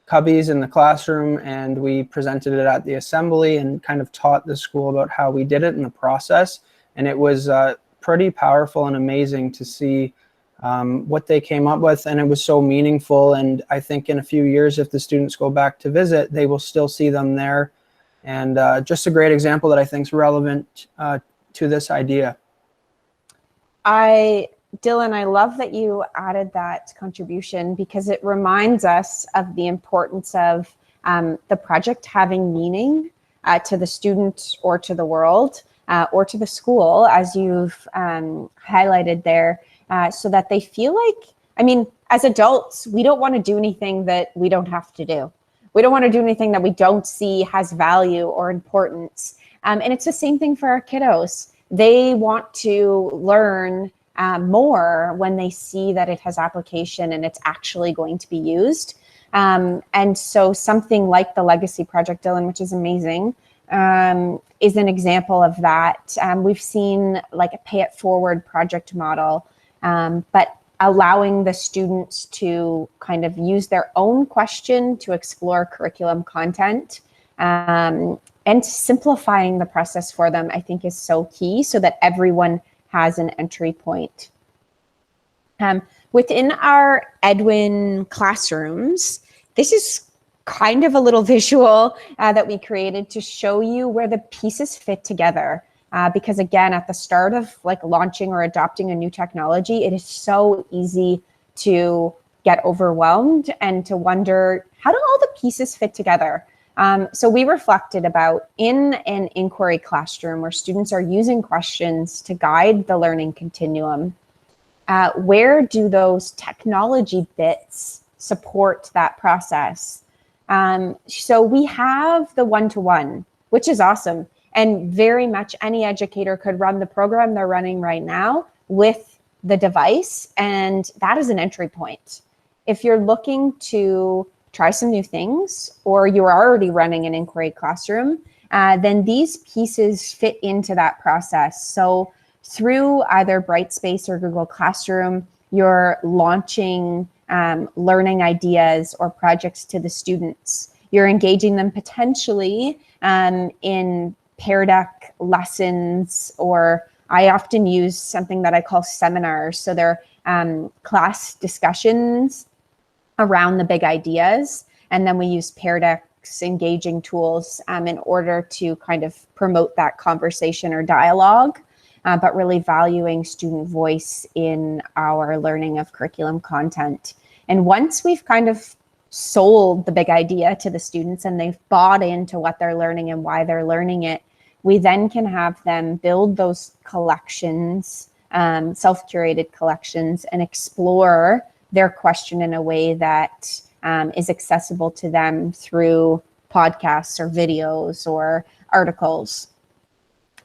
cubbies in the classroom, and we presented it at the assembly and kind of taught the school about how we did it in the process. And it was pretty powerful and amazing to see what they came up with, and it was so meaningful. And I think in a few years, if the students go back to visit, they will still see them there. And just a great example that I think is relevant to this idea. Dylan, I love that you added that contribution, because it reminds us of the importance of the project having meaning to the student or to the world or to the school, as you've highlighted there, so that they feel like, I mean, as adults, we don't want to do anything that we don't have to do. We don't want to do anything that we don't see has value or importance. And it's the same thing for our kiddos. They want to learn more when they see that it has application and it's actually going to be used. And so something like the Legacy Project, Dylan, which is amazing, is an example of that. We've seen like a pay it forward project model, but allowing the students to kind of use their own question to explore curriculum content, and simplifying the process for them, I think, is so key, so that everyone has an entry point. Within our Edwin classrooms, this is kind of a little visual that we created to show you where the pieces fit together. Because again, at the start of like launching or adopting a new technology, it is so easy to get overwhelmed and to wonder, how do all the pieces fit together? So we reflected about, in an inquiry classroom where students are using questions to guide the learning continuum, where do those technology bits support that process? So we have the one-to-one, which is awesome. And very much any educator could run the program they're running right now with the device, and that is an entry point. If you're looking to try some new things, or you're already running an inquiry classroom, then these pieces fit into that process. So through either Brightspace or Google Classroom, you're launching learning ideas or projects to the students. You're engaging them potentially in Pear Deck lessons, or I often use something that I call seminars. So they're class discussions around the big ideas. And then we use Pear Deck's engaging tools in order to kind of promote that conversation or dialogue, but really valuing student voice in our learning of curriculum content. And once we've kind of sold the big idea to the students and they've bought into what they're learning and why they're learning it, we then can have them build those collections, self-curated collections, and explore their question in a way that is accessible to them through podcasts or videos or articles.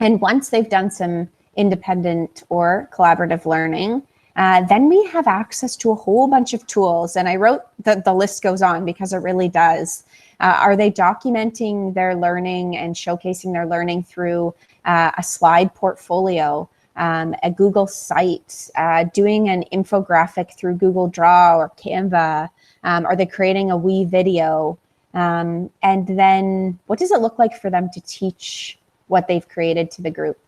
And once they've done some independent or collaborative learning, then we have access to a whole bunch of tools. And I wrote the list goes on because it really does. Are they documenting their learning and showcasing their learning through a slide portfolio, a Google site, doing an infographic through Google Draw or Canva? Are they creating a wee video? And then what does it look like for them to teach what they've created to the group?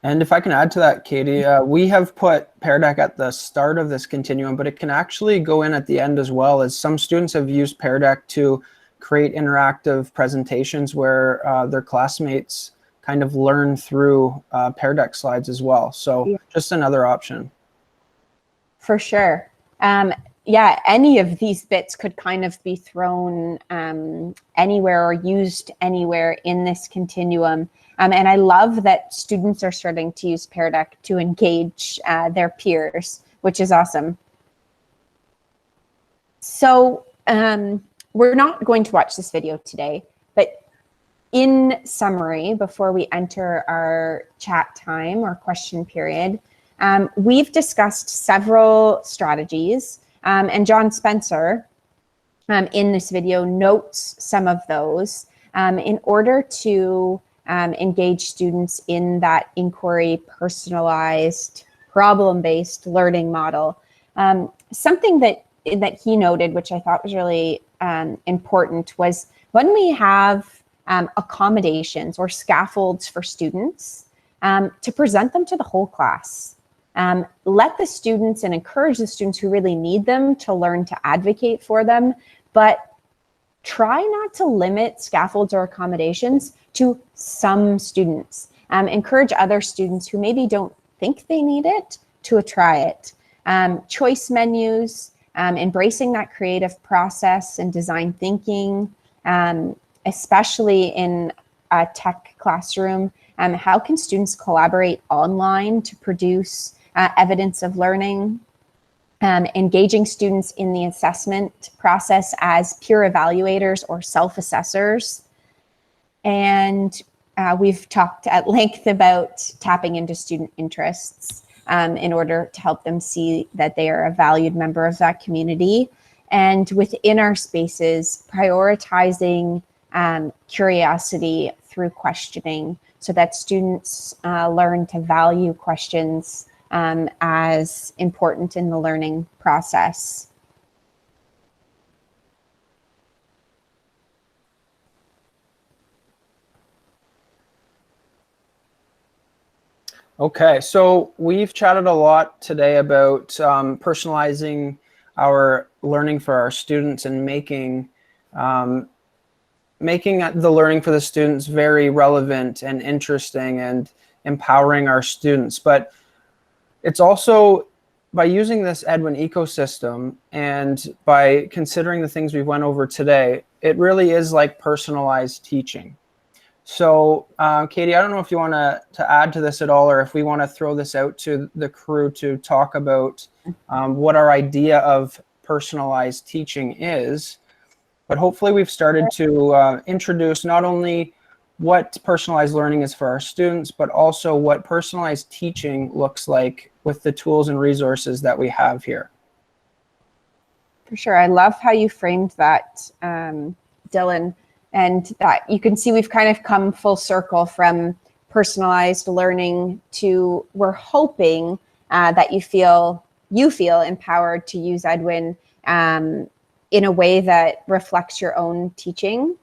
And if I can add to that, Katie, we have put Pear Deck at the start of this continuum, but it can actually go in at the end as well, as some students have used Pear Deck to create interactive presentations where their classmates kind of learn through Pear Deck slides as well. So just another option. For sure. Yeah, any of these bits could kind of be thrown anywhere or used anywhere in this continuum. And I love that students are starting to use Pear Deck to engage their peers, which is awesome. So we're not going to watch this video today, but in summary, before we enter our chat time or question period, we've discussed several strategies, and John Spencer in this video notes some of those in order to engage students in that inquiry, personalized, problem-based learning model. Something that he noted, which I thought was really important, was when we have accommodations or scaffolds for students, to present them to the whole class. Let the students and encourage the students who really need them to learn to advocate for them, but try not to limit scaffolds or accommodations to some students. Encourage other students who maybe don't think they need it to try it. Choice menus, embracing that creative process and design thinking, especially in a tech classroom. How can students collaborate online to produce evidence of learning? Engaging students in the assessment process as peer evaluators or self-assessors. And we've talked at length about tapping into student interests in order to help them see that they are a valued member of that community. And within our spaces, prioritizing curiosity through questioning so that students learn to value questions as important in the learning process. Okay, so we've chatted a lot today about personalizing our learning for our students and making the learning for the students very relevant and interesting and empowering our students. But it's also by using this Edwin ecosystem and by considering the things we went over today, it really is like personalized teaching. So Katie, I don't know if you want to add to this at all, or if we want to throw this out to the crew to talk about what our idea of personalized teaching is. But hopefully we've started to introduce not only what personalized learning is for our students, but also what personalized teaching looks like with the tools and resources that we have here. For sure. I love how you framed that, Dylan. And that you can see we've kind of come full circle from personalized learning to we're hoping that you feel empowered to use Edwin in a way that reflects your own teaching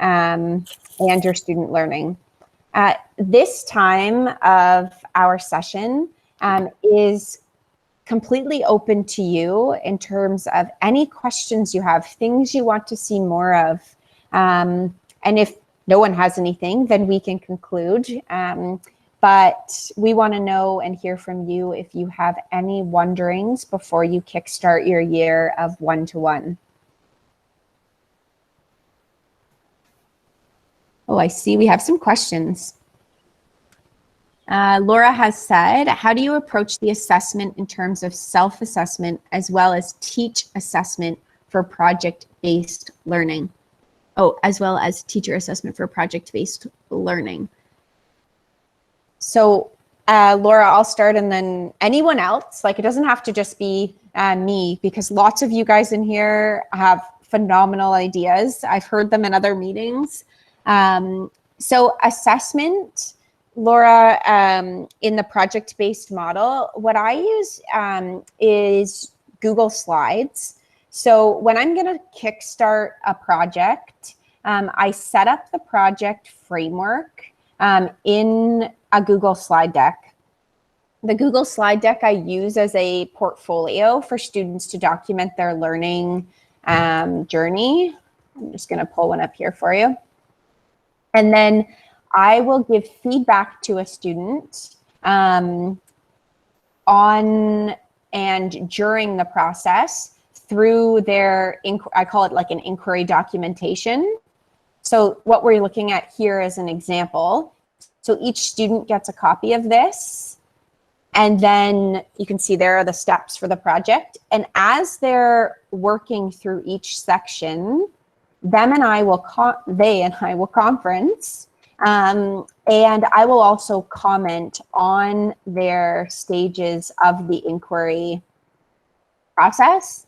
and your student learning. This time of our session is completely open to you in terms of any questions you have, things you want to see more of. And if no one has anything, then we can conclude. But we want to know and hear from you if you have any wonderings before you kickstart your year of one-to-one. Oh, I see we have some questions. Laura has said, how do you approach the assessment in terms of self-assessment as well as teach assessment for project-based learning? Oh, as well as teacher assessment for project-based learning. So Laura, I'll start, and then anyone else, like it doesn't have to just be me, because lots of you guys in here have phenomenal ideas. I've heard them in other meetings. So assessment, Laura, in the project-based model, what I use is Google Slides. So when I'm going to kickstart a project, I set up the project framework in a Google slide deck. The Google slide deck I use as a portfolio for students to document their learning journey. I'm just going to pull one up here for you. And then I will give feedback to a student on and during the process through their, I call it like an inquiry documentation. So what we're looking at here is an example. So each student gets a copy of this, and then you can see there are the steps for the project. And as they're working through each section, they and I will conference, and I will also comment on their stages of the inquiry process.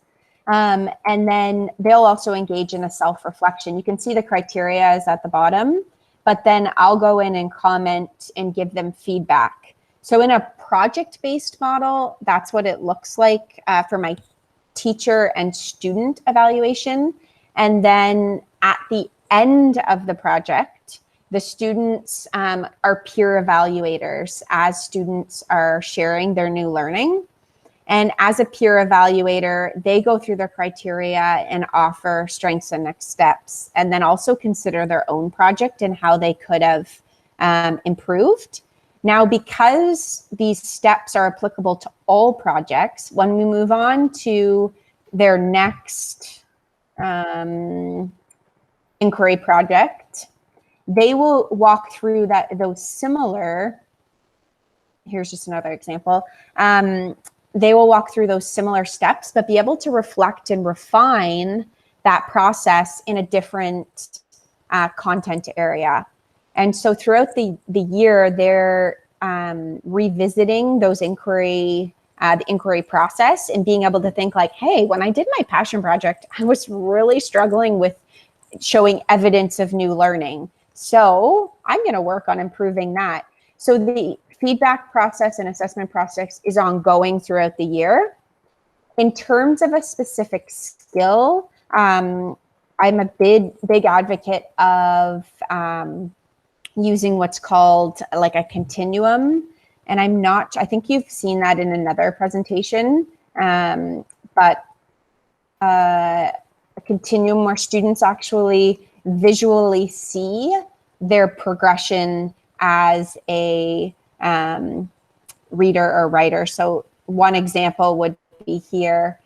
And then they'll also engage in a self-reflection. You can see the criteria is at the bottom, but then I'll go in and comment and give them feedback. So in a project-based model, that's what it looks like for my teacher and student evaluation. And then at the end of the project, the students are peer evaluators as students are sharing their new learning. And as a peer evaluator, they go through their criteria and offer strengths and next steps, and then also consider their own project and how they could have improved. Now, because these steps are applicable to all projects, when we move on to their next inquiry project, they will walk through those similar, here's just another example, they will walk through those similar steps, but be able to reflect and refine that process in a different content area. And so throughout the year, they're revisiting those the inquiry process and being able to think like, hey, when I did my passion project, I was really struggling with showing evidence of new learning. So I'm going to work on improving that. So the feedback process and assessment process is ongoing throughout the year. In terms of a specific skill, I'm a big advocate of using what's called like a continuum. And I think you've seen that in another presentation, but a continuum where students actually visually see their progression as a reader or writer. So one example would be here.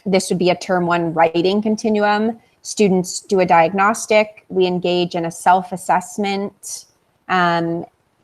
This would be a term 1 writing continuum. Students do a diagnostic. We engage in a self-assessment.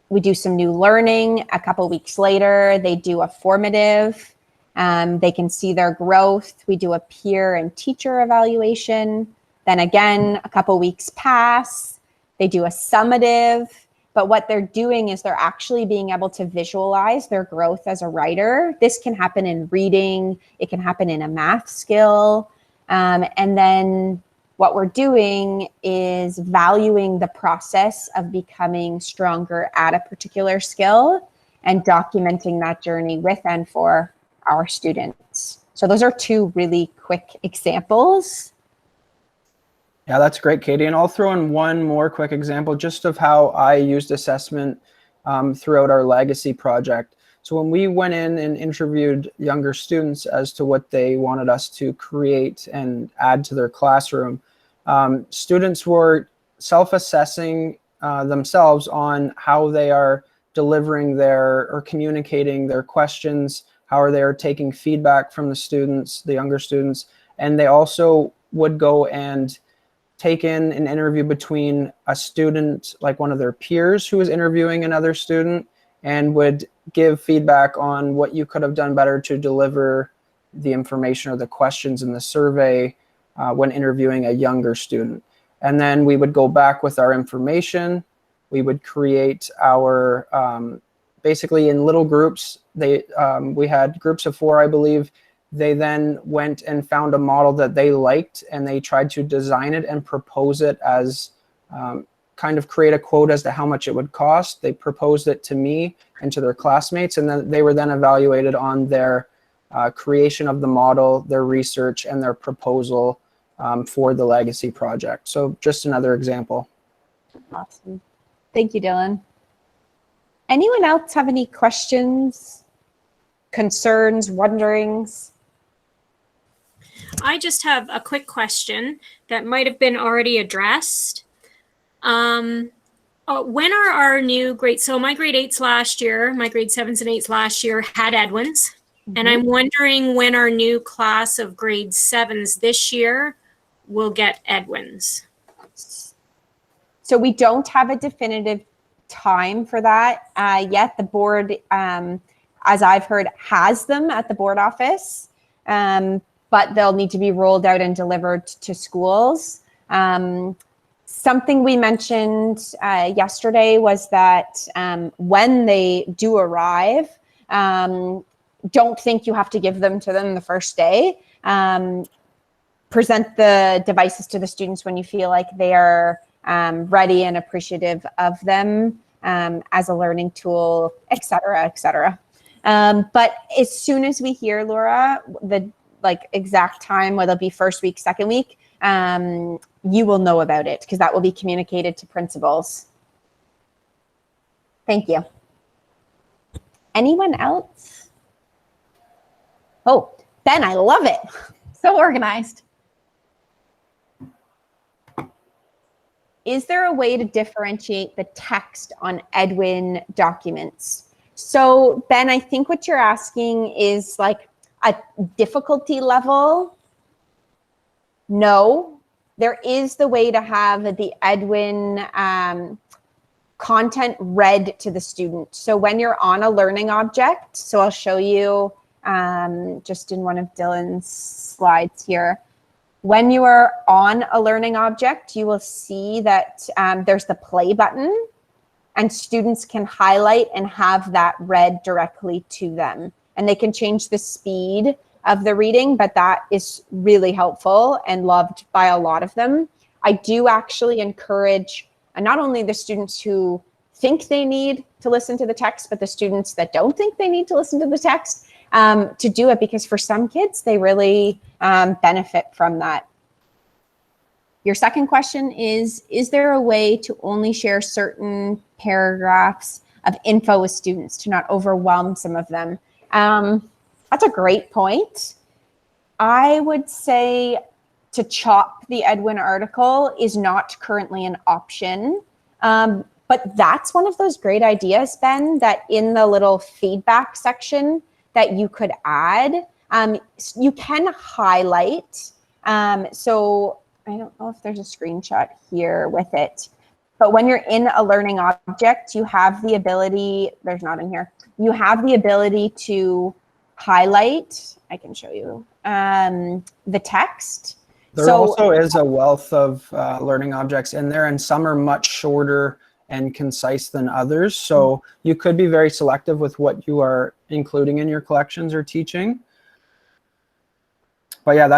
We do some new learning. A couple weeks later, they do a formative. They can see their growth. We do a peer and teacher evaluation. Then again, a couple weeks pass. They do a summative. But what they're doing is they're actually being able to visualize their growth as a writer. This can happen in reading. It can happen in a math skill. And then what we're doing is valuing the process of becoming stronger at a particular skill and documenting that journey with and for our students. So those are 2 really quick examples. Yeah, that's great, Katie. And I'll throw in one more quick example just of how I used assessment throughout our legacy project. So when we went in and interviewed younger students as to what they wanted us to create and add to their classroom, students were self-assessing themselves on how they are delivering or communicating their questions, how they are taking feedback from the students, the younger students, and they also would go and take in an interview between a student, like one of their peers who was interviewing another student, and would give feedback on what you could have done better to deliver the information or the questions in the survey when interviewing a younger student. And then we would go back with our information. We would create our, basically in little groups. We had groups of 4, I believe. They then went and found a model that they liked, and they tried to design it and propose it as kind of create a quote as to how much it would cost. They proposed it to me and to their classmates, and then they were then evaluated on their creation of the model, their research, and their proposal for the legacy project. So just another example. Awesome. Thank you, Dylan. Anyone else have any questions, concerns, wonderings? I just have a quick question that might have been already addressed. When are our new grades? So my grade 8s last year, my grade 7s and 8s last year had Edwins. And I'm wondering when our new class of grade 7s this year will get Edwins. So we don't have a definitive time for that yet. The board, as I've heard, has them at the board office, but they'll need to be rolled out and delivered to schools. Something we mentioned yesterday was that when they do arrive, don't think you have to give them to them the first day. Present the devices to the students when you feel like they are ready and appreciative of them as a learning tool, et cetera, et cetera. But as soon as we hear, Laura, the exact time, whether it be first week, second week, you will know about it because that will be communicated to principals. Thank you. Anyone else? Oh, Ben, I love it. So organized. Is there a way to differentiate the text on Edwin documents? So Ben, I think what you're asking is like a difficulty level. No, there is the way to have the Edwin content read to the student. So when you're on a learning object, so I'll show you just in one of Dylan's slides here. When you are on a learning object, you will see that there's the play button and students can highlight and have that read directly to them. And they can change the speed of the reading, but that is really helpful and loved by a lot of them. I do actually encourage not only the students who think they need to listen to the text, but the students that don't think they need to listen to the text to do it, because for some kids, they really benefit from that. Your second question is there a way to only share certain paragraphs of info with students to not overwhelm some of them? That's a great point. I would say to chop the Edwin article is not currently an option. But that's one of those great ideas, Ben, that in the little feedback section that you could add, you can highlight. So I don't know if there's a screenshot here with it, but when you're in a learning object, you have the ability, there's not in here, you have the ability to highlight, I can show you, the text. There also is a wealth of learning objects in there, and some are much shorter and concise than others. So you could be very selective with what you are including in your collections or teaching. But yeah,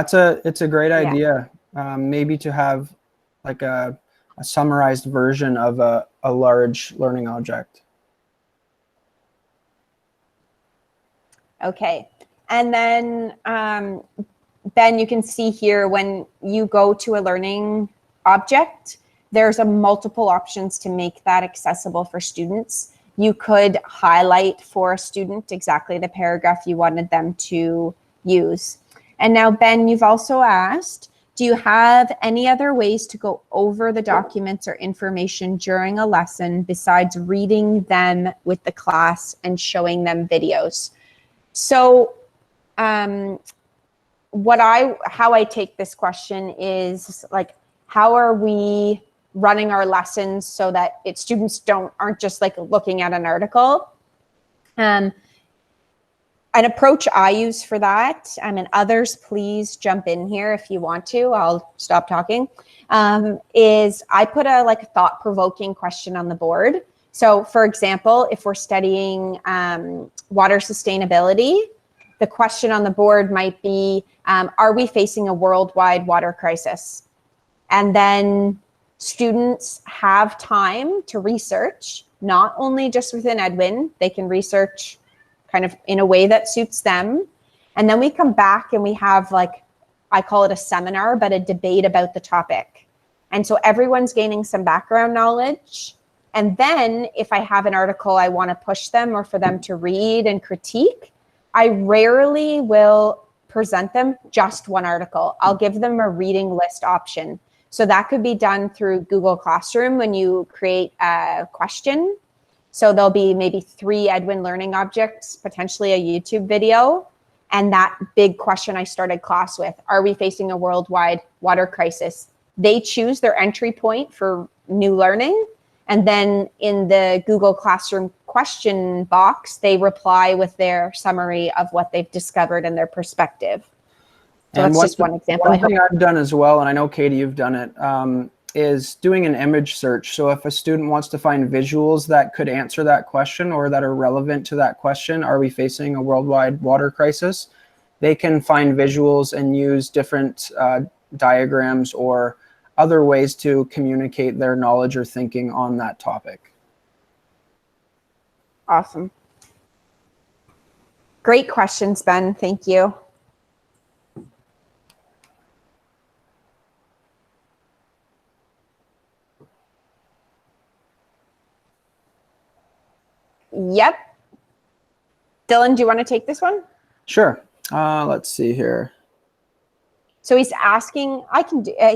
it's a great idea. Maybe to have like a summarized version of a large learning object. Okay, and then Ben, you can see here when you go to a learning object, there's a multiple options to make that accessible for students. You could highlight for a student exactly the paragraph you wanted them to use. And now, Ben, you've also asked, do you have any other ways to go over the documents or information during a lesson besides reading them with the class and showing them videos? So how I take this question is like, how are we running our lessons so that students aren't just like looking at an article? An approach I use for that, and others please jump in here if you want to, I'll stop talking, is I put a thought-provoking question on the board. So for example, if we're studying water sustainability, the question on the board might be, are we facing a worldwide water crisis? And then students have time to research, not only just within Edwin, they can research kind of in a way that suits them. And then we come back and we have I call it a seminar, but a debate about the topic. And so everyone's gaining some background knowledge. And then if I have an article I want to push them or for them to read and critique, I rarely will present them just one article. I'll give them a reading list option. So that could be done through Google Classroom when you create a question. So there'll be maybe 3 Edwin learning objects, potentially a YouTube video, and that big question I started class with, are we facing a worldwide water crisis? They choose their entry point for new learning, and then in the Google Classroom question box, they reply with their summary of what they've discovered and their perspective. So And that's just one example. One thing I've done as well, and I know Katie, you've done it, is doing an image search. So if a student wants to find visuals that could answer that question or that are relevant to that question, are we facing a worldwide water crisis? They can find visuals and use different diagrams or other ways to communicate their knowledge or thinking on that topic. Awesome. Great questions, Ben. Thank you. Yep. Dylan, do you want to take this one? Sure. Let's see here. So he's asking,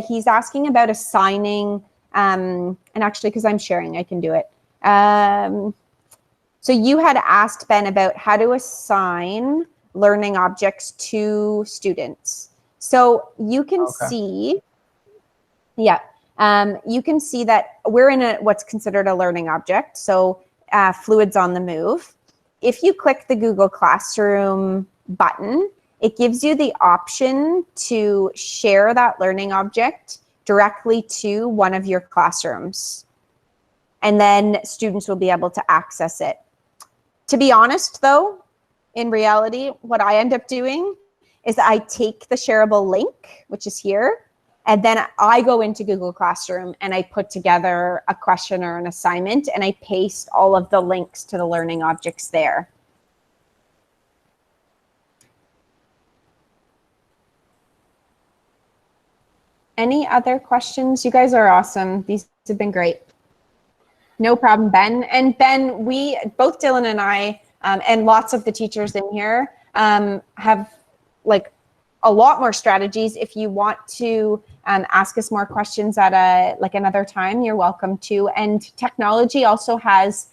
he's asking about assigning, and actually, because I'm sharing, I can do it. So you had asked Ben about how to assign learning objects to students. So you can see, you can see that we're in what's considered a learning object. So fluids on the move. If you click the Google Classroom button, it gives you the option to share that learning object directly to one of your classrooms. And then students will be able to access it. To be honest, though, in reality, what I end up doing is I take the shareable link, which is here, and then I go into Google Classroom and I put together a question or an assignment and I paste all of the links to the learning objects there. Any other questions? You guys are awesome. These have been great. No problem, Ben. And Ben, both Dylan and I, and lots of the teachers in here have like a lot more strategies. If you want to ask us more questions at another time, you're welcome to. And technology also has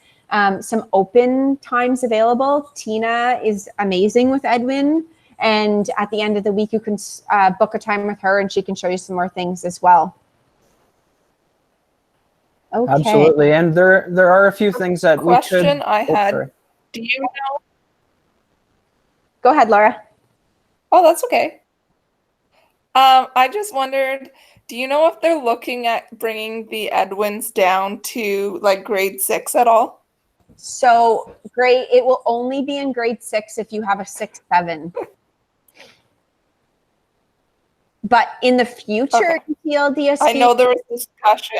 some open times available. Tina is amazing with Edwin. And at the end of the week, you can book a time with her and she can show you some more things as well. Okay. Absolutely. And there are a few things that we could... Question I had, do you know? Go ahead, Laura. Oh, that's okay. I just wondered, do you know if they're looking at bringing the Edwins down to like grade 6 at all? So it will only be in grade 6 if you have a 6-7. But in the future, TLDSP, I know there was discussion.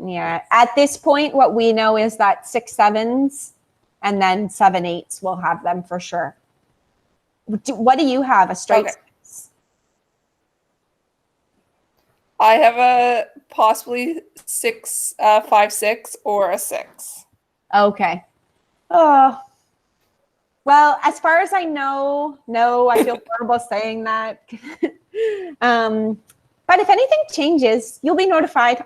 Yeah, at this point, what we know is that 6-7s and then 7-8s will have them for sure. What do you have? A straight? Okay. I have a possibly 5-6 or a 6. Okay. Oh. Well, as far as I know, no, I feel horrible saying that. But if anything changes, you'll be notified.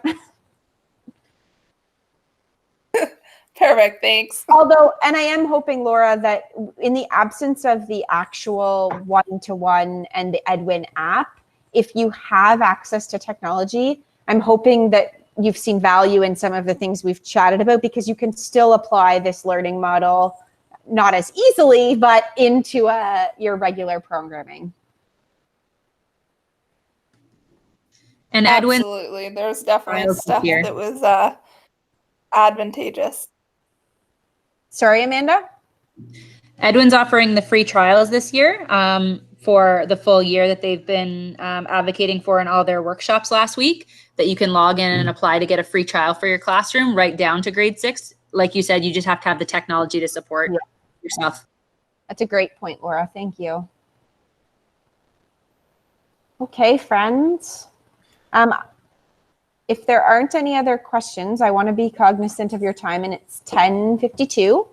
Perfect, thanks. Although, and I am hoping, Laura, that in the absence of the actual one-to-one and the Edwin app, if you have access to technology, I'm hoping that you've seen value in some of the things we've chatted about, because you can still apply this learning model, not as easily, but into your regular programming. And Edwin, absolutely, there's definitely stuff that was advantageous. Sorry, Amanda? Edwin's offering the free trials this year for the full year that they've been advocating for in all their workshops last week, that you can log in and apply to get a free trial for your classroom right down to grade 6. Like you said, you just have to have the technology to support yourself. That's a great point, Laura. Thank you. Okay, friends. If there aren't any other questions, I want to be cognizant of your time, and it's 10:52.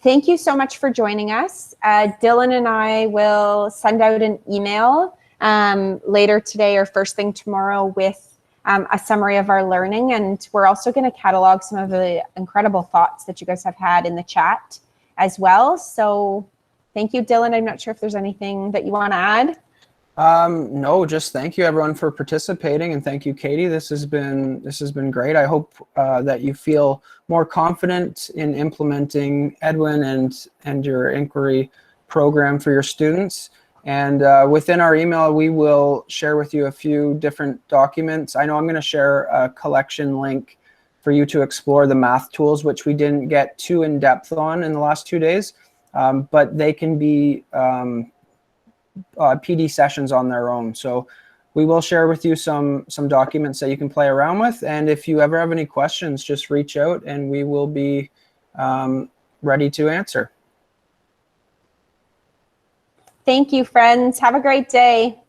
Thank you so much for joining us. Dylan and I will send out an email later today or first thing tomorrow with a summary of our learning. And we're also going to catalog some of the incredible thoughts that you guys have had in the chat as well. So thank you, Dylan. I'm not sure if there's anything that you want to add. No, just thank you everyone for participating, and thank you, Katie. This has been great. I hope that you feel more confident in implementing Edwin and your inquiry program for your students. And within our email, we will share with you a few different documents. I know I'm going to share a collection link for you to explore the math tools, which we didn't get too in depth on in the last 2 days, but they can be PD sessions on their own. So we will share with you some documents that you can play around with. And if you ever have any questions, just reach out and we will be ready to answer. Thank you, friends. Have a great day.